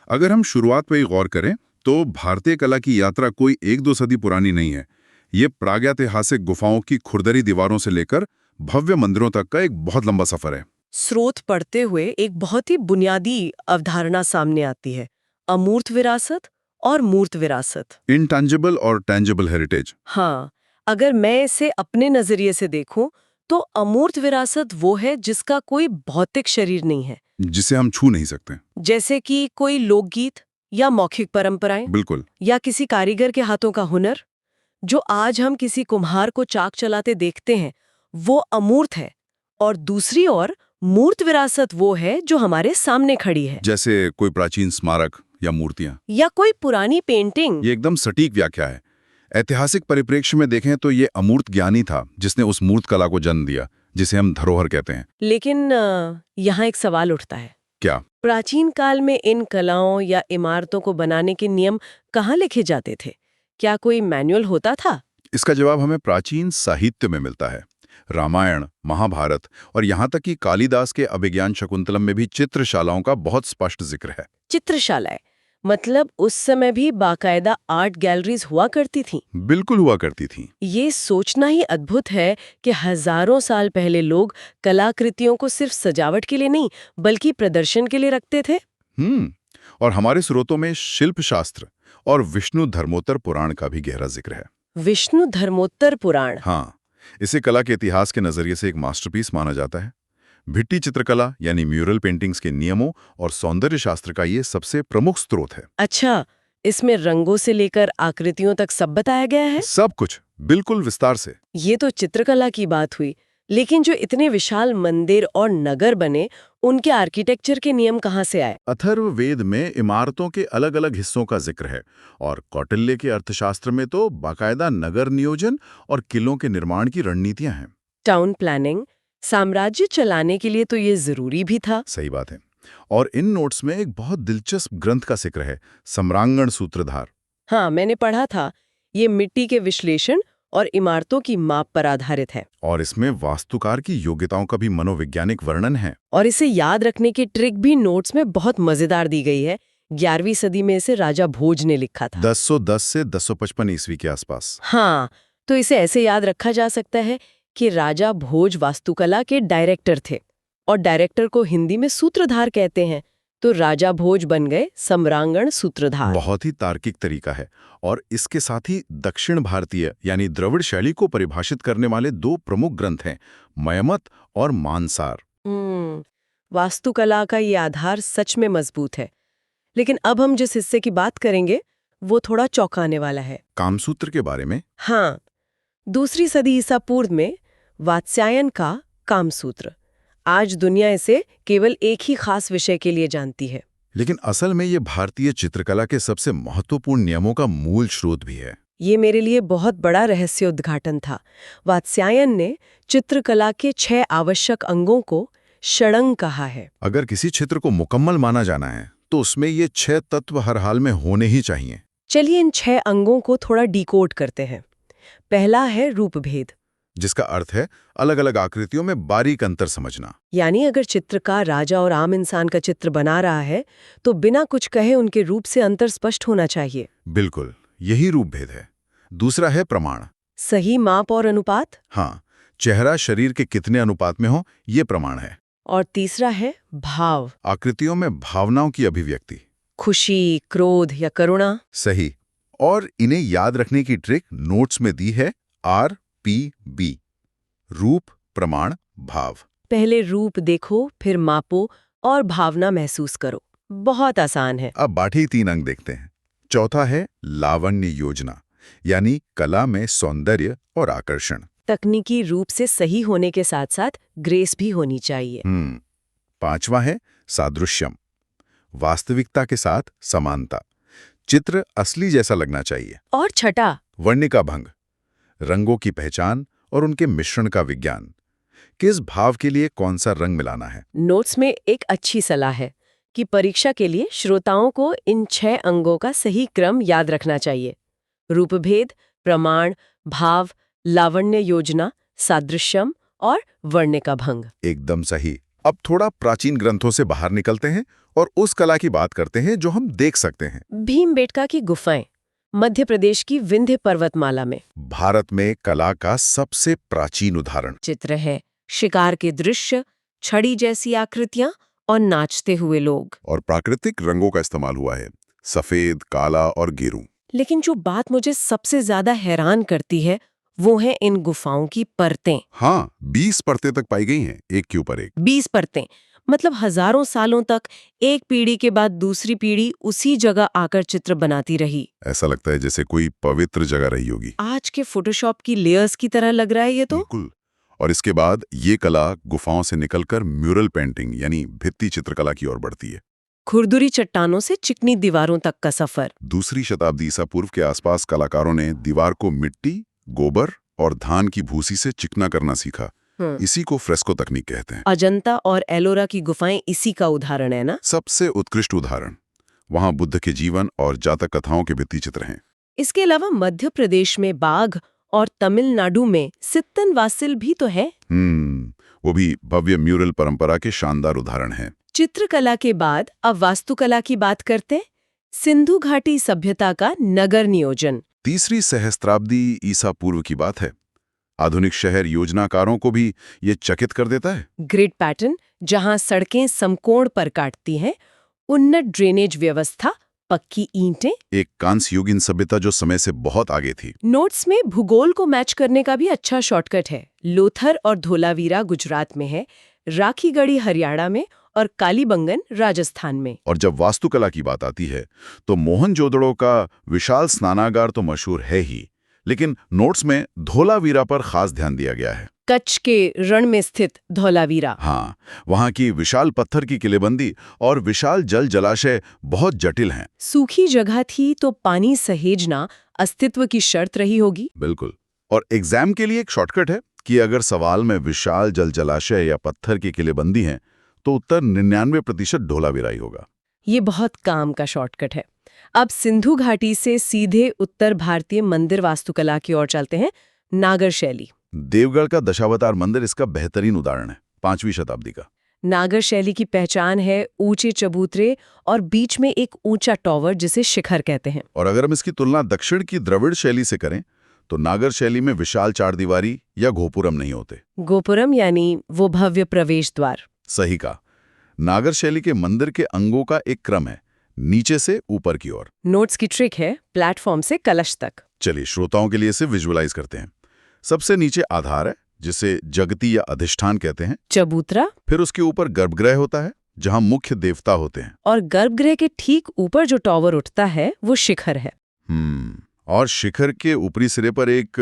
अगर हम शुरुआत पर ही गौर करें तो भारतीय कला की यात्रा कोई 1-2 सदी पुरानी नहीं है। ये प्रागैतिहासिक गुफाओं की खुरदरी दीवारों से लेकर भव्य मंदिरों तक का एक बहुत लंबा सफर है। स्रोत पढ़ते हुए एक बहुत ही बुनियादी अवधारणा सामने आती है, अमूर्त विरासत और मूर्त विरासत। इंटेंजिबल और टेंजिबल हेरिटेज। हाँ, अगर मैं इसे अपने नजरिए से देखूं तो अमूर्त विरासत वो है जिसका कोई भौतिक शरीर नहीं है, जिसे हम छू नहीं सकते। जैसे कि कोई लोकगीत या मौखिक परंपराएं, बिल्कुल। या किसी कारीगर के हाथों का हुनर। जो आज हम किसी कुम्हार को चाक चलाते देखते हैं वो अमूर्त है, और दूसरी ओर मूर्त विरासत वो है जो हमारे सामने खड़ी है, जैसे कोई प्राचीन स्मारक या मूर्तियां या कोई पुरानी पेंटिंग। ये एकदम सटीक व्याख्या है। ऐतिहासिक परिप्रेक्ष्य में देखें तो ये अमूर्त ज्ञानी था जिसने उस मूर्त कला को जन्म दिया, जिसे हम धरोहर कहते हैं। लेकिन यहाँ एक सवाल उठता है, क्या प्राचीन काल में इन कलाओं या इमारतों को बनाने के नियम कहाँ लिखे जाते थे? क्या कोई मैनुअल होता था? इसका जवाब हमें प्राचीन साहित्य में मिलता है। रामायण, महाभारत और यहाँ तक कि कालिदास के अभिज्ञान शकुंतलम में भी चित्रशालाओं का बहुत स्पष्ट जिक्र है। चित्रशालाएं मतलब उस समय भी बाकायदा आर्ट गैलरीज हुआ करती थीं। बिल्कुल हुआ करती थी। ये सोचना ही अद्भुत है कि हजारों साल पहले लोग कलाकृतियों को सिर्फ सजावट के लिए नहीं बल्कि प्रदर्शन के लिए रखते थे। और हमारे स्रोतों में शिल्प शास्त्र और विष्णु धर्मोत्तर पुराण का भी गहरा जिक्र है। विष्णु धर्मोत्तर पुराण? हाँ, इसे कला के इतिहास के नजरिए से एक मास्टरपीस माना जाता है। भित्ति चित्रकला यानी म्यूरल पेंटिंग्स के नियमों और सौंदर्य शास्त्र का ये सबसे प्रमुख स्रोत है। अच्छा, इसमें रंगों से लेकर आकृतियों तक सब बताया गया है? सब कुछ, बिल्कुल विस्तार से। ये तो चित्रकला की बात हुई, लेकिन जो इतने विशाल मंदिर और नगर बने, उनके आर्किटेक्चर के नियम कहाँ से आए? अथर्ववेद में इमारतों के अलग अलग हिस्सों का जिक्र है, और कौटिल्य के अर्थशास्त्र में तो बाकायदा नगर नियोजन और किलों के निर्माण की रणनीतियां हैं। टाउन प्लानिंग, साम्राज्य चलाने के लिए तो ये जरूरी भी था। सही बात है। और इन नोट्स में एक बहुत दिलचस्प ग्रंथ का जिक्र है, सम्रांगण सूत्रधार। हाँ, मैंने पढ़ा था। ये मिट्टी के विश्लेषण और इमारतों की माप पर आधारित है, और इसमें वास्तुकार की योग्यताओं का भी मनोवैज्ञानिक वर्णन है। और इसे याद रखने की ट्रिक भी नोट्स में बहुत मजेदार दी गई है। 11वीं सदी में इसे राजा भोज ने लिखा था, 1010 से 1055 ईस्वी के आसपास। हाँ, तो इसे ऐसे याद रखा जा सकता है कि राजा भोज वास्तुकला के डायरेक्टर थे, और डायरेक्टर को हिंदी में सूत्रधार कहते हैं, तो राजा भोज बन गए सम्रांगण सूत्रधार। बहुत ही तार्किक तरीका है। और इसके साथ ही दक्षिण भारतीय यानी द्रविड़ शैली को परिभाषित करने वाले 2 प्रमुख ग्रंथ हैं, मयमत और मानसार। वास्तुकला का ये आधार सच में मजबूत है। लेकिन अब हम जिस हिस्से की बात करेंगे वो थोड़ा चौंकाने वाला है। कामसूत्र के बारे में? हाँ, 2री सदी ईसा पूर्व में वात्स्यायन का कामसूत्र। आज दुनिया इसे केवल एक ही खास विषय के लिए जानती है, लेकिन असल में ये भारतीय चित्रकला के सबसे महत्वपूर्ण नियमों का मूल स्रोत भी है। ये मेरे लिए बहुत बड़ा रहस्य उद्घाटन था। वात्स्यायन ने चित्रकला के 6 आवश्यक अंगों को षडंग कहा है। अगर किसी चित्र को मुकम्मल माना जाना है तो उसमें ये 6 तत्व हर हाल में होने ही चाहिए। चलिए इन 6 अंगों को थोड़ा डिकोड करते हैं। पहला है रूपभेद, जिसका अर्थ है अलग अलग आकृतियों में बारीक अंतर समझना। यानी अगर चित्रकार राजा और आम इंसान का चित्र बना रहा है तो बिना कुछ कहे उनके रूप से अंतर स्पष्ट होना चाहिए। बिल्कुल, यही रूपभेद है। दूसरा है प्रमाण, सही माप और अनुपात। हाँ, चेहरा शरीर के कितने अनुपात में हो, ये प्रमाण है। और तीसरा है भाव, आकृतियों में भावनाओं की अभिव्यक्ति, खुशी, क्रोध या करुणा। सही। और इन्हें याद रखने की ट्रिक नोट्स में दी है, RPB, रूप, प्रमाण, भाव। पहले रूप देखो, फिर मापो और भावना महसूस करो। बहुत आसान है। अब बाकी 3 अंग देखते हैं। चौथा है लावण्य योजना, यानी कला में सौंदर्य और आकर्षण। तकनीकी रूप से सही होने के साथ साथ ग्रेस भी होनी चाहिए। 5वां है सादृश्यम, वास्तविकता के साथ समानता, चित्र असली जैसा लगना चाहिए। और छठा, वर्णिका भंग, रंगों की पहचान और उनके मिश्रण का विज्ञान। किस भाव के लिए कौन सा रंग मिलाना है? नोट्स में एक अच्छी सलाह है कि परीक्षा के लिए श्रोताओं को इन 6 अंगों का सही क्रम याद रखना चाहिए। रूपभेद, प्रमाण, भाव, लावण्य योजना, सादृश्यम और वर्णिका भंग। एकदम सही। अब थोड़ा प्राचीन ग्रंथों से बाहर निकलते हैं और उस कला की बात करते हैं जो हम देख सकते हैं। भीमबेटका की गुफाएं, मध्य प्रदेश की विंध्य पर्वतमाला में। भारत में कला का सबसे प्राचीन उदाहरण। चित्र है, शिकार के दृश्य, छड़ी जैसी आकृतियां और नाचते हुए लोग। और प्राकृतिक रंगों का इस्तेमाल हुआ है, सफेद, काला और गेरू। लेकिन जो बात मुझे सबसे ज्यादा हैरान करती है वो है इन गुफाओं की परतें। हाँ, 20 परतें तक पाई गई हैं, एक के ऊपर एक। 20 परतें, मतलब हजारों सालों तक एक पीढ़ी के बाद दूसरी पीढ़ी उसी जगह आकर चित्र बनाती रही। ऐसा लगता है जैसे कोई पवित्र जगह रही होगी। आज के फोटोशॉप की लेयर्स की तरह लग रहा है ये तो। बिल्कुल। और इसके बाद ये कला गुफाओं से निकलकर म्यूरल पेंटिंग यानी भित्ति चित्रकला की ओर बढ़ती है। खुरदुरी चट्टानों से चिकनी दीवारों तक का सफर। दूसरी शताब्दी ईसा पूर्व के आसपास कलाकारों ने दीवार को मिट्टी, गोबर और धान की भूसी से चिकना करना सीखा। इसी को फ्रेस्को तकनीक कहते हैं। अजंता और एलोरा की गुफाएं इसी का उदाहरण है ना? सबसे उत्कृष्ट उदाहरण। वहां बुद्ध के जीवन और जातक कथाओं के भित्ति चित्र हैं। इसके अलावा मध्य प्रदेश में बाघ और तमिलनाडु में सित्तन वासिल भी तो है। वो भी भव्य म्यूरल परंपरा के शानदार उदाहरण हैं। चित्रकला के बाद अब वास्तुकला की बात करते हैं। सिंधु घाटी सभ्यता का नगर नियोजन। तीसरी सहस्त्राब्दी ईसा पूर्व की बात है। आधुनिक शहर योजनाकारों को भी ये चकित कर देता है। ग्रिड पैटर्न, जहां सड़कें समकोण पर काटती हैं, उन्नत ड्रेनेज व्यवस्था, पक्की ईंटें। एक कांस्ययुगीन सभ्यता जो समय से बहुत आगे थी। नोट्स में भूगोल को मैच करने का भी अच्छा शॉर्टकट है। लोथर और धोलावीरा गुजरात में है, राखीगढ़ी हरियाणा में और कालीबंगन राजस्थान में। और जब वास्तुकला की बात आती है तो मोहनजोदड़ो का विशाल स्नानागार तो मशहूर है ही, लेकिन नोट्स में धोलावीरा पर खास ध्यान दिया गया है। कच्छ के रण में स्थित धौलावीरा। हाँ, वहाँ की विशाल पत्थर की किलेबंदी और विशाल जल जलाशय बहुत जटिल हैं। सूखी जगह थी तो पानी सहेजना अस्तित्व की शर्त रही होगी। बिल्कुल। और एग्जाम के लिए एक शॉर्टकट है कि अगर सवाल में विशाल जल जलाशय या पत्थर की किलेबंदी है तो उत्तर 99% धोलावीरा ही होगा। ये बहुत काम का शॉर्टकट है। अब सिंधु घाटी से सीधे उत्तर भारतीय मंदिर वास्तुकला की ओर चलते हैं। नागर शैली। देवगढ़ का दशावतार मंदिर इसका बेहतरीन उदाहरण है, 5वीं शताब्दी का। नागर शैली की पहचान है ऊंचे चबूतरे और बीच में एक ऊंचा टॉवर जिसे शिखर कहते हैं। और अगर हम इसकी तुलना दक्षिण की द्रविड़ शैली से करें तो नागर शैली में विशाल चारदीवारी या गोपुरम नहीं होते। गोपुरम यानी वो भव्य प्रवेश द्वार। सही कहा। नागर शैली के मंदिर के अंगों का एक क्रम है, नीचे से ऊपर की ओर। नोट्स की ट्रिक है प्लेटफॉर्म से कलश तक। चलिए श्रोताओं के लिए इसे विजुअलाइज करते हैं। सबसे नीचे आधार है जिसे जगती या अधिष्ठान कहते हैं। चबूतरा। फिर उसके ऊपर गर्भगृह होता है जहां मुख्य देवता होते हैं। और गर्भगृह के ठीक ऊपर जो टॉवर उठता है वो शिखर है। और शिखर के ऊपरी सिरे पर एक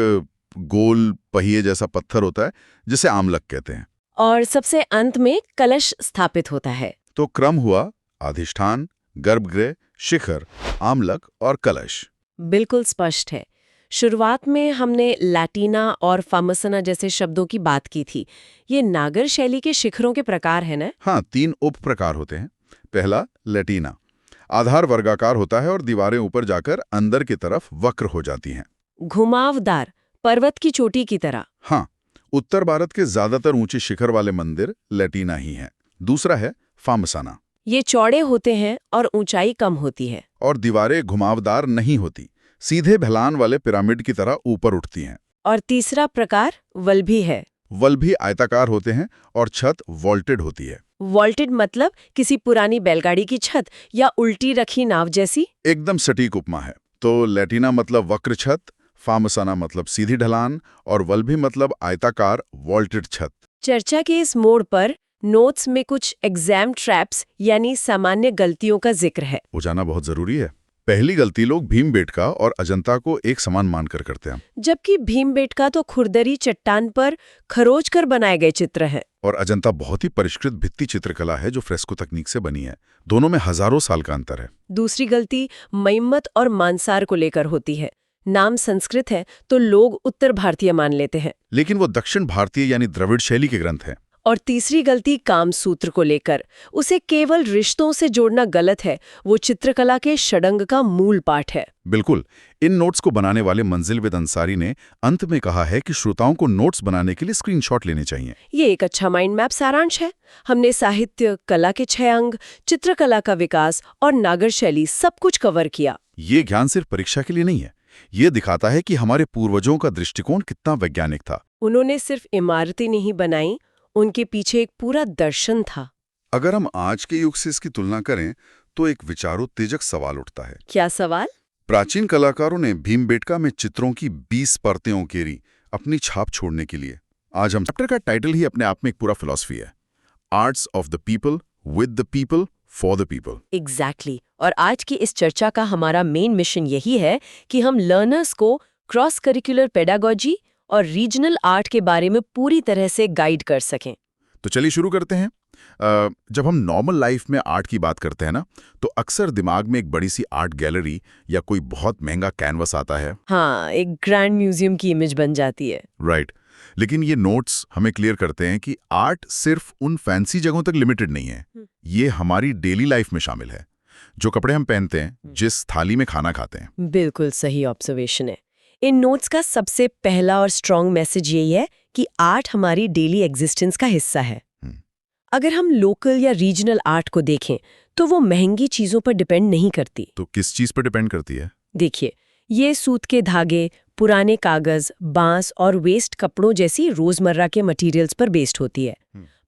गोल पहिए जैसा पत्थर होता है जिसे आमलक कहते हैं। और सबसे अंत में कलश स्थापित होता है। तो क्रम हुआ अधिष्ठान, गर्भगृह, शिखर, आमलक और कलश। बिल्कुल स्पष्ट है। शुरुआत में हमने लैटिना और फामसना जैसे शब्दों की बात की थी। ये नागर शैली के शिखरों के प्रकार है ना? हाँ, 3 उप प्रकार होते हैं। पहला लैटिना, आधार वर्गाकार होता है और दीवारें ऊपर जाकर अंदर की तरफ वक्र हो जाती हैं। घुमावदार, पर्वत की चोटी की तरह। हाँ, उत्तर भारत के ज्यादातर ऊंचे शिखर वाले मंदिर लैटिना ही हैं। दूसरा है फामसाना। ये चौड़े होते हैं और ऊंचाई कम होती है। और दीवारें घुमावदार नहीं होती, सीधे ढलान वाले पिरामिड की तरह ऊपर उठती हैं। और तीसरा प्रकार वल्भी है। वल्भी आयताकार होते हैं और छत वॉल्टेड होती है। वॉल्टेड मतलब किसी पुरानी बैलगाड़ी की छत या उल्टी रखी नाव जैसी। एकदम सटीक उपमा है। तो लैटिना मतलब वक्र छत, फामसाना मतलब सीधी ढलान और वल्भी मतलब आयताकार वॉल्टेड छत। चर्चा के इस मोड़ पर नोट्स में कुछ एग्जाम ट्रैप्स यानी सामान्य गलतियों का जिक्र है। वो जाना बहुत जरूरी है। पहली गलती लोग भीमबेटका और अजंता को एक समान मानकर करते हैं, जबकि भीमबेटका तो खुरदरी चट्टान पर खरोच कर बनाए गए चित्र हैं। और अजंता बहुत ही परिष्कृत भित्ति चित्रकला है जो फ्रेस्को तकनीक से बनी है। दोनों में हजारों साल का अंतर है। दूसरी गलती मइम्मत और मानसार को लेकर होती है। नाम संस्कृत है तो लोग उत्तर भारतीय मान लेते हैं, लेकिन वो दक्षिण भारतीय यानी द्रविड़ शैली के ग्रंथ हैं। और तीसरी गलती कामसूत्र को लेकर, उसे केवल रिश्तों से जोड़ना गलत है। वो चित्रकला के षडंग का मूल पाठ है। बिल्कुल। इन नोट्स को बनाने वाले मंजिलवेद अंसारी ने अंत में कहा है कि श्रोताओं को नोट्स बनाने के लिए स्क्रीनशॉट लेने चाहिए। ये एक अच्छा माइंड मैप सारांश है। हमने साहित्य, कला के 6 अंग, चित्रकला का विकास और नागर शैली सब कुछ कवर किया। ये ज्ञान सिर्फ परीक्षा के लिए नहीं है, ये दिखाता है कि हमारे पूर्वजों का दृष्टिकोण कितना वैज्ञानिक था। उन्होंने सिर्फ इमारतें नहीं बनाई, उनके पीछे एक पूरा दर्शन था। अगर हम आज के युग से इसकी तुलना करें तो एक विचारोत्तेजक सवाल उठता है। क्या सवाल? प्राचीन कलाकारों ने भीमबेटका में चित्रों की 20 परतें उकेरी अपनी छाप छोड़ने के लिए। आज हम चैप्टर का टाइटल ही अपने आप में एक पूरा फिलॉसफी है, arts of the people, with the people, for the people. Exactly. और आज की इस चर्चा का हमारा मेन मिशन यही है कि हम लर्नर्स को क्रॉस करिकुलर पेडागोजी और रीजनल आर्ट के बारे में पूरी तरह से गाइड कर सकें। तो चलिए शुरू करते हैं। जब हम नॉर्मल लाइफ में आर्ट की बात करते हैं ना, तो अक्सर दिमाग में एक बड़ी सी आर्ट गैलरी या कोई बहुत महंगा कैनवस आता है। हाँ, एक ग्रैंड म्यूजियम की इमेज बन जाती है। राइट। लेकिन ये नोट्स हमें क्लियर करते हैं कि आर्ट सिर्फ उन फैंसी जगहों तक लिमिटेड नहीं है। ये हमारी डेली लाइफ में शामिल है। जो कपड़े हम पहनते हैं, जिस थाली में खाना खाते हैं। बिल्कुल सही ऑब्जर्वेशन है। इन नोट्स का सबसे पहला और स्ट्रॉन्ग मैसेज यही है कि आर्ट हमारी डेली एग्जिस्टेंस का हिस्सा है। अगर हम लोकल या रीजनल आर्ट को देखें तो वो महंगी चीजों पर डिपेंड नहीं करती। तो किस चीज पर डिपेंड करती है? देखिए, ये सूत के धागे, पुराने कागज, बांस और वेस्ट कपड़ों जैसी रोजमर्रा के मटेरियल्स पर बेस्ड होती है।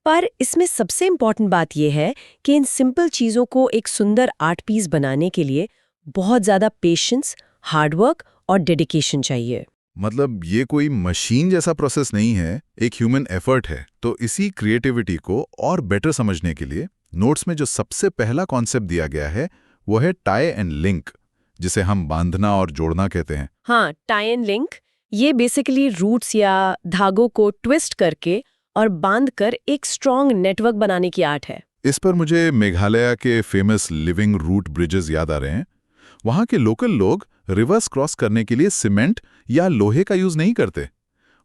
पर इसमें सबसे इम्पॉर्टेंट बात यह है कि इन सिंपल चीजों को एक सुंदर आर्ट पीस बनाने के लिए बहुत ज्यादा पेशेंस, हार्डवर्क और डेडिकेशन चाहिए। मतलब ये कोई मशीन जैसा प्रोसेस नहीं है, एक ह्यूमन एफर्ट है। तो इसी क्रिएटिविटी को और बेटर समझने के लिए नोट्स में जो सबसे पहला कॉन्सेप्ट दिया गया है वो है टाई एंड लिंक, जिसे हम बांधना और जोड़ना कहते हैं। हाँ, टाई एंड लिंक। ये बेसिकली रूट्स या धागों को ट्विस्ट करके और बांधकर एक स्ट्रॉन्ग नेटवर्क बनाने की आर्ट है। इस पर मुझे मेघालय के फेमस लिविंग रूट ब्रिजेस याद आ रहे हैं। वहाँ के लोकल लोग रिवर्स क्रॉस करने के लिए सीमेंट या लोहे का यूज नहीं करते,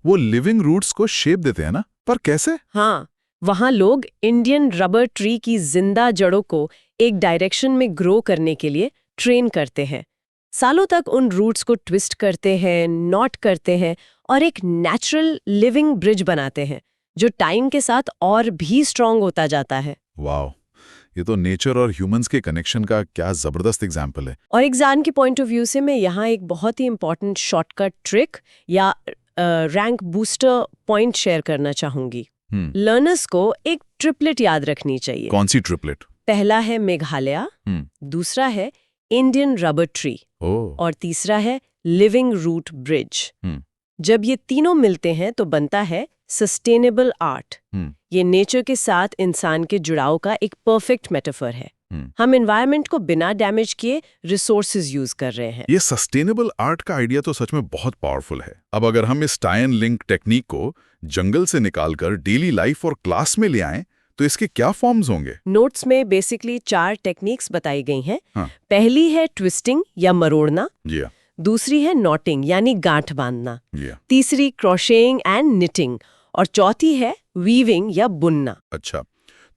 वो लिविंग रूट्स को शेप देते हैं ना। पर कैसे? हाँ, वहाँ लोग इंडियन रबर ट्री की जिंदा जड़ों को एक डायरेक्शन में ग्रो करने के लिए ट्रेन करते हैं। सालों तक उन रूट्स को ट्विस्ट करते हैं, नॉट करते हैं और एक नेचुरल लिविंग ब्रिज बनाते हैं जो टाइम के साथ और भी स्ट्रांग होता जाता है। वाह, ये तो नेचर और ह्यूमंस के कनेक्शन का क्या जबरदस्त एग्जाम्पल है। और एग्जाम के पॉइंट ऑफ व्यू से मैं यहाँ एक बहुत ही इंपॉर्टेंट शॉर्टकट ट्रिक या रैंक बूस्टर पॉइंट शेयर करना चाहूंगी। लर्नर्स को एक ट्रिपलेट याद रखनी चाहिए। कौन सी ट्रिपलेट? पहला है मेघालय, दूसरा है इंडियन रबर ट्री और तीसरा है लिविंग रूट ब्रिज। जब ये तीनों मिलते हैं तो बनता है सस्टेनेबल आर्ट। ये नेचर के साथ इंसान के जुड़ाव का एक परफेक्ट मेटाफर है। हम एनवायरनमेंट को बिना डैमेज किए रिसोर्सेज यूज कर रहे हैं। ये सस्टेनेबल आर्ट का आइडिया तो सच में बहुत पावरफुल है। अब अगर हम इस टाई एंड लिंक टेक्निक को जंगल से निकालकर डेली लाइफ और क्लास में ले आएं तो इसके क्या फॉर्म्स होंगे? नोट्स में बेसिकली 4 टेक्निक्स बताई गई हैं। पहली है ट्विस्टिंग या मरोड़ना, दूसरी है नॉटिंग यानी गांठ बांधना, तीसरी क्रोशेइंग एंड निटिंग और चौथी है वीविंग या बुनना। अच्छा,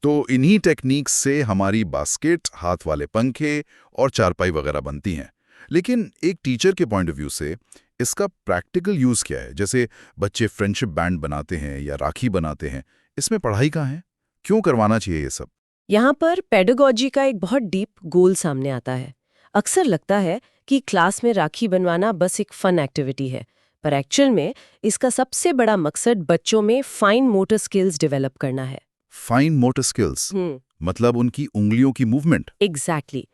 तो इन्हीं टेक्निक्स से हमारी बास्केट, हाथ वाले पंखे और चारपाई वगैरह बनती हैं। लेकिन एक टीचर के पॉइंट ऑफ व्यू से इसका प्रैक्टिकल यूज क्या है? जैसे बच्चे फ्रेंडशिप बैंड बनाते हैं या राखी बनाते हैं, इसमें पढ़ाई कहाँ है? क्यों करवाना चाहिए ये सब? यहाँ पर पेडागोजी का एक बहुत डीप गोल सामने आता है। अक्सर लगता है कि क्लास में राखी बनवाना बस एक फन एक्टिविटी है, पर एक्चुअल में इसका सबसे बड़ा मकसद बच्चों में फाइन मोटर स्किल्स डेवलप करना है। फाइन मोटर स्किल्स मतलब उनकी उंगलियों की मूवमेंट? एग्जैक्टली।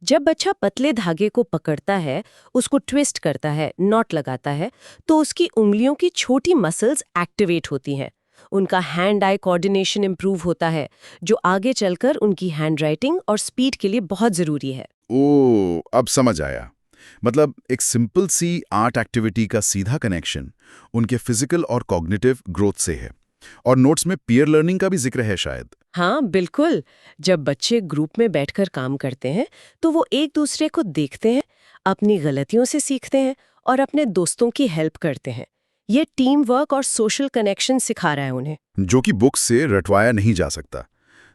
जब बच्चा पतले धागे को पकड़ता है, उसको ट्विस्ट करता है, नॉट लगाता है, तो उसकी उंगलियों की छोटी मसल्स एक्टिवेट होती हैं। उनका हैंड आई कोऑर्डिनेशन इंप्रूव होता है, जो आगे चलकर उनकी हैंडराइटिंग और स्पीड के लिए बहुत जरूरी है। ओ, अब समझ आया। मतलब एक सिंपल सी आर्ट एक्टिविटी का सीधा कनेक्शन उनके फिजिकल और कॉग्निटिव ग्रोथ से है। और नोट्स में पीयर लर्निंग का भी जिक्र है शायद। हाँ बिल्कुल। जब बच्चे ग्रुप में बैठकर काम करते हैं तो वो एक दूसरे को देखते हैं, अपनी गलतियों से सीखते हैं और अपने दोस्तों की हेल्प करते हैं। ये टीम वर्क और सोशल कनेक्शन सिखा रहा है उन्हें। जो कि बुक से रटवाया नहीं जा सकता।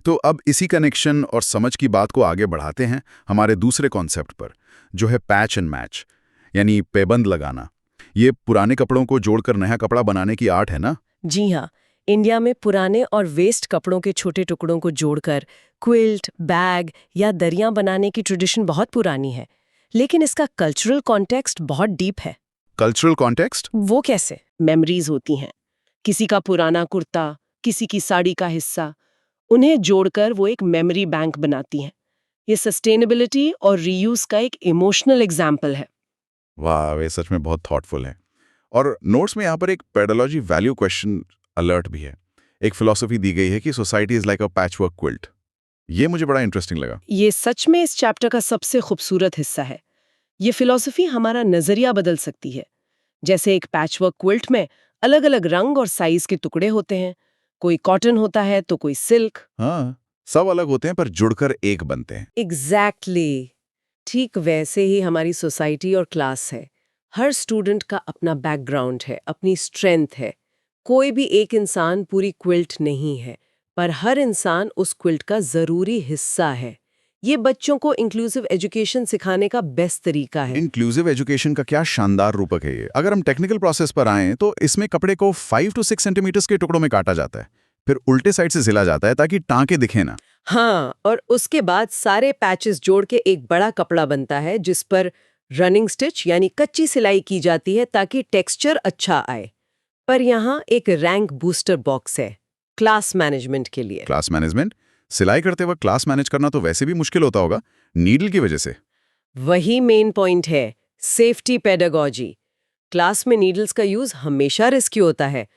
तो अब इसी कनेक्शन और समझ की बात को आगे बढ़ाते हैं हमारे दूसरे कॉन्सेप्ट पर, जो है पैच एंड मैच, यानी पैबंद लगाना। ये पुराने कपड़ों को जोड़कर नया कपड़ा बनाने की आर्ट है ना? जी हाँ, इंडिया में पुराने और वेस्ट कपड़ों के छोटे टुकड़ों को जोड़कर क्विल्ट, बैग या दरियां बनाने की ट्रेडिशन बहुत पुरानी है। लेकिन इसका कल्चरल कॉन्टेक्स्ट बहुत डीप है। Cultural context? वो कैसे? मेमोरीज होती हैं, किसी का पुराना कुर्ता, किसी की साड़ी का हिस्सा, उन्हें जोड़कर वो एक मेमोरी बैंक बनाती हैं। ये सस्टेनेबिलिटी और रीयूज का एक इमोशनल एग्जाम्पल है। वाह, वे सच में बहुत थॉटफुल हैं। और नोट्स में यहाँ पर एक पेडोलॉजी वैल्यू क्वेश्चन अलर्ट भी है। एक फिलॉसफी दी गई है कि society is like a patchwork quilt. ये मुझे बड़ा इंटरेस्टिंग लगा। ये सच में इस चैप्टर का सबसे खूबसूरत हिस्सा है। ये फिलॉसफी हमारा नजरिया बदल सकती है। जैसे एक पैचवर्क क्विल्ट में अलग अलग रंग और साइज के टुकड़े होते हैं, कोई कॉटन होता है तो कोई सिल्क। हाँ, सब अलग होते हैं पर जुड़कर एक बनते हैं। एग्जैक्टली। ठीक वैसे ही हमारी सोसाइटी और क्लास है। हर स्टूडेंट का अपना बैकग्राउंड है, अपनी स्ट्रेंथ है। कोई भी एक इंसान पूरी क्विल्ट नहीं है, पर हर इंसान उस क्विल्ट का जरूरी हिस्सा है। ये बच्चों को इंक्लूसिव एजुकेशन सिखाने का बेस्ट तरीका है। इंक्लूसिव एजुकेशन का क्या शानदार रूपक है ये। अगर हम टेक्निकल प्रोसेस पर आएं तो इसमें कपड़े को 5 to 6 सेंटीमीटर के टुकड़ों में काटा जाता है, फिर उल्टे साइड से सिला जाता है ताकि टांके दिखे ना। हाँ, और उसके बाद सारे पैचेस जोड़ के एक बड़ा कपड़ा बनता है जिस पर रनिंग स्टिच यानी कच्ची सिलाई की जाती है ताकि टेक्सचर अच्छा आए। पर यहाँ एक रैंक बूस्टर बॉक्स है, क्लास मैनेजमेंट के लिए। Class management? सिलाई करते वक्त क्लास मैनेज करना तो वैसे भी मुश्किल होता होगा, नीडल की वजह से। वही मेन पॉइंट है, सेफ्टी पेडागॉजी। क्लास में नीडल्स का यूज हमेशा रिस्की होता है,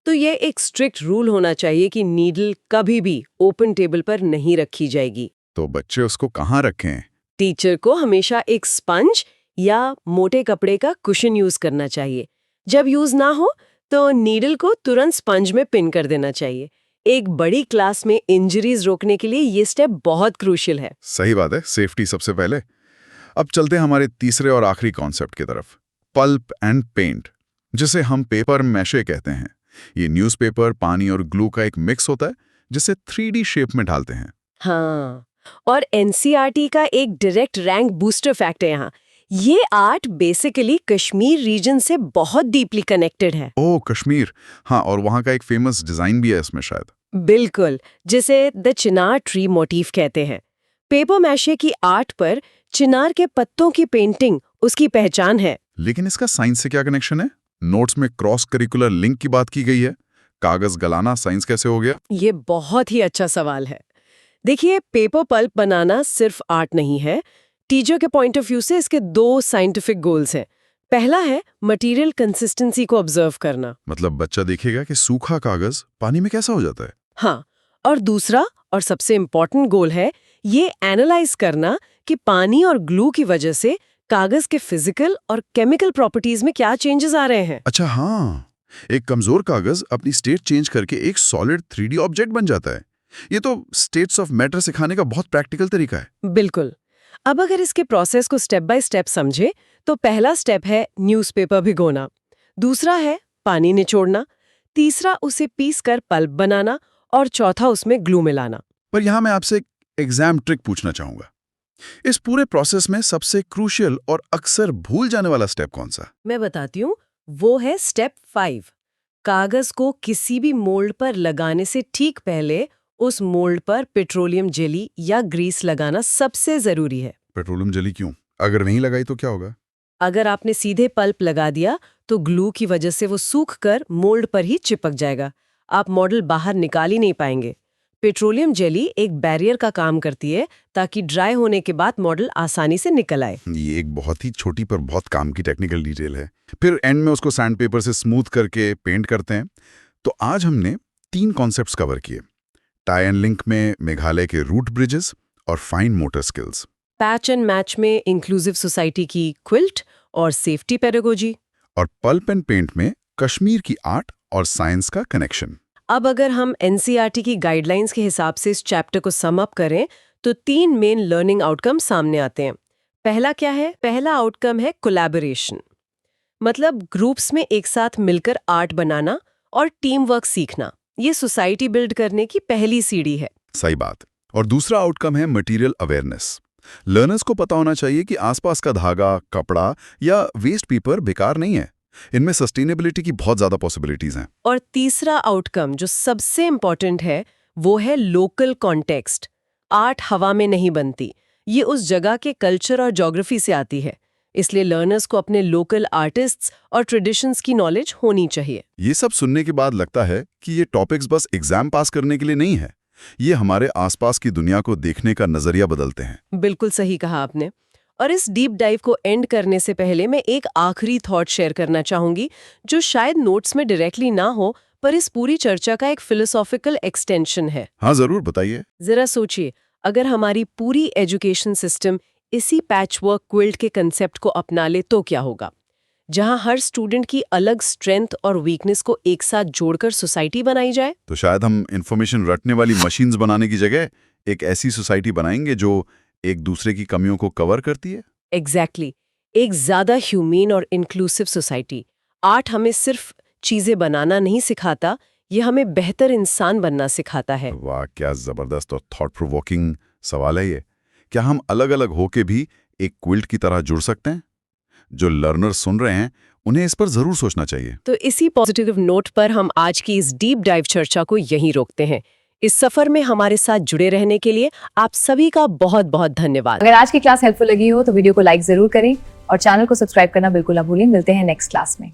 तो ये एक स्ट्रिक्ट रूल होना चाहिए कि नीडल कभी भी ओपन टेबल पर नहीं रखी जाएगी। तो बच्चे उसको कहाँ रखें? टीचर को हमेशा एक स्पंज या मोटे कपड़े का कुशन यूज करना चाहिए। जब यूज ना हो तो नीडल को तुरंत स्पंज में पिन कर देना चाहिए। एक बड़ी क्लास में इंजरीज रोकने के लिए ये स्टेप बहुत क्रूशियल है। सही बात है, सेफ्टी सबसे पहले। अब चलते हैं हमारे तीसरे और आखिरी कॉन्सेप्ट की तरफ, पल्प एंड पेंट, जिसे हम पेपर मैशे कहते हैं। ये न्यूज़पेपर, पानी और ग्लू का एक मिक्स होता है जिसे 3D शेप में ढालते हैं। हाँ, और एनसीईआरटी का एक डायरेक्ट रैंक बूस्टर फैक्ट है यहाँ। ये आर्ट बेसिकली कश्मीर रीजन से बहुत डीपली कनेक्टेड है। ओह, कश्मीर। हाँ, और वहाँ का एक फेमस डिजाइन भी है इसमें शायद। बिल्कुल, जिसे द चिनार ट्री मोटिफ कहते हैं। पेपर मैशे की आर्ट पर चिनार के पत्तों की पेंटिंग उसकी पहचान है। लेकिन इसका साइंस से क्या कनेक्शन है? नोट्स में क्रॉस करिकुलर लिंक की बात की गई है। कागज गलाना साइंस कैसे हो गया? ये बहुत ही अच्छा सवाल है। देखिए, पेपर पल्प बनाना सिर्फ आर्ट नहीं है। टीचर के पॉइंट ऑफ व्यू से इसके 2 साइंटिफिक गोल्स हैं। पहला है मटेरियल कंसिस्टेंसी को ऑब्जर्व करना। मतलब बच्चा देखेगा कि सूखा कागज पानी में कैसा हो जाता है। हाँ, और दूसरा और सबसे इम्पोर्टेंट गोल है ये एनालाइज करना कि पानी और ग्लू की वजह से कागज के फिजिकल और केमिकल प्रॉपर्टीज में क्या चेंजेस आ रहे हैं। अच्छा, हाँ, एक कमजोर कागज अपनी स्टेट चेंज करके एक सॉलिड 3D ऑब्जेक्ट बन जाता है। ये तो स्टेट्स ऑफ मैटर सिखाने का बहुत प्रैक्टिकल तरीका है। बिल्कुल। अब अगर इसके प्रोसेस को स्टेप बाय स्टेप समझे तो पहला स्टेप है न्यूज़पेपर भिगोना, दूसरा है पानी निचोड़ना, तीसरा उसे पीस कर पल्प बनाना और चौथा उसमें ग्लू मिलाना। पर यहाँ मैं आपसे एक एग्जाम ट्रिक पूछना चाहूंगा। इस पूरे प्रोसेस में सबसे क्रूशियल और अक्सर भूल जाने वाला स्टेप कौन सा? मैं बताती हूँ, वो है स्टेप 5। कागज को किसी भी मोल्ड पर लगाने से ठीक पहले उस मोल्ड पर पेट्रोलियम जेली या ग्रीस लगाना सबसे जरूरी है। पेट्रोलियम जेली क्यों? अगर नहीं लगाई तो क्या होगा? अगर आपने सीधे पल्प लगा दिया तो ग्लू की वजह से वो सूख कर मोल्ड पर ही चिपक जाएगा। आप मॉडल बाहर निकाल ही नहीं पाएंगे। पेट्रोलियम जेली एक बैरियर का काम करती है ताकि ड्राई होने के बाद मॉडल आसानी से निकल आए। ये एक बहुत ही छोटी पर बहुत काम की टेक्निकल डिटेल है। फिर एंड में उसको सैंड पेपर से स्मूथ करके पेंट करते हैं। तो आज हमने 3 कॉन्सेप्ट्स कवर किए। टाई एंड लिंक में मेघालय के रूट ब्रिजेस और fine motor skills. Patch and match में इंक्लूसिव सोसाइटी की क्विल्ट और सेफ्टी पेडागोजी। और पल्प एंड पेंट में कश्मीर की आर्ट और साइंस का कनेक्शन। अब अगर हम एनसीईआरटी की गाइडलाइंस के हिसाब से इस चैप्टर को सम अप करें तो 3 मेन लर्निंग आउटकम सामने आते हैं। पहला क्या है? पहला आउटकम है कोलैबोरेशन, मतलब ग्रुप्स में एक साथ मिलकर आर्ट बनाना और टीम वर्क सीखना। ये सोसाइटी बिल्ड करने की पहली सीढ़ी है। सही बात। और दूसरा आउटकम है मटेरियल अवेयरनेस। लर्नर्स को पता होना चाहिए कि आसपास का धागा, कपड़ा या वेस्ट पेपर बेकार नहीं है। इनमें सस्टेनेबिलिटी की बहुत ज्यादा पॉसिबिलिटीज हैं। और तीसरा आउटकम जो सबसे इम्पॉर्टेंट है वो है लोकल कॉन्टेक्स्ट। आर्ट हवा में नहीं बनती, ये उस जगह के कल्चर और ज्योग्राफी से आती है। इसलिए लर्नर्स को अपने लोकल आर्टिस्ट्स और ट्रेडिशंस की नॉलेज होनी चाहिए। ये सब सुनने के बाद लगता है कि ये टॉपिक्स बस एग्जाम पास करने के लिए नहीं है, ये हमारे आसपास की दुनिया को देखने का नजरिया बदलते हैं। बिल्कुल सही कहा आपने। और इस डीप डाइव को एंड करने से पहले मैं एक आखिरी थॉट शेयर करना चाहूंगी, जो शायद नोट्स में डायरेक्टली ना हो पर इस पूरी चर्चा का एक फिलोसॉफिकल एक्सटेंशन है। हाँ जरूर, बताइए। जरा सोचिए, अगर हमारी पूरी एजुकेशन सिस्टम इसी पैचवर्क क्विल्ट के कंसेप्ट को अपना ले तो क्या होगा? जहां हर स्टूडेंट की अलग स्ट्रेंथ और वीकनेस को एक साथ जोड़कर सोसाइटी बनाई जाए। तो शायद हम इंफॉर्मेशन रटने वाली मशीन्स बनाने की जगह एक ऐसी सोसाइटी बनाएंगे जो एक दूसरे की कमियों को कवर करती है। एग्जैक्टली, एक ज्यादा ह्यूमन और इंक्लूसिव सोसाइटी। आर्ट हमें सिर्फ चीजें बनाना नहीं सिखाता, ये हमें बेहतर इंसान बनना सिखाता है। वाह, क्या जबरदस्त और थॉट प्रोवोकिंग सवाल है ये। क्या हम अलग अलग होके भी एक क्विल्ट की तरह जुड़ सकते हैं? जो लर्नर्स सुन रहे हैं उन्हें इस पर जरूर सोचना चाहिए। तो इसी पॉजिटिव नोट पर हम आज की इस डीप डाइव चर्चा को यहीं रोकते हैं। इस सफर में हमारे साथ जुड़े रहने के लिए आप सभी का बहुत बहुत धन्यवाद। अगर आज की क्लास हेल्पफुल लगी हो तो वीडियो को लाइक जरूर करें और चैनल को सब्सक्राइब करना बिल्कुल ना भूलें। मिलते हैं नेक्स्ट क्लास में।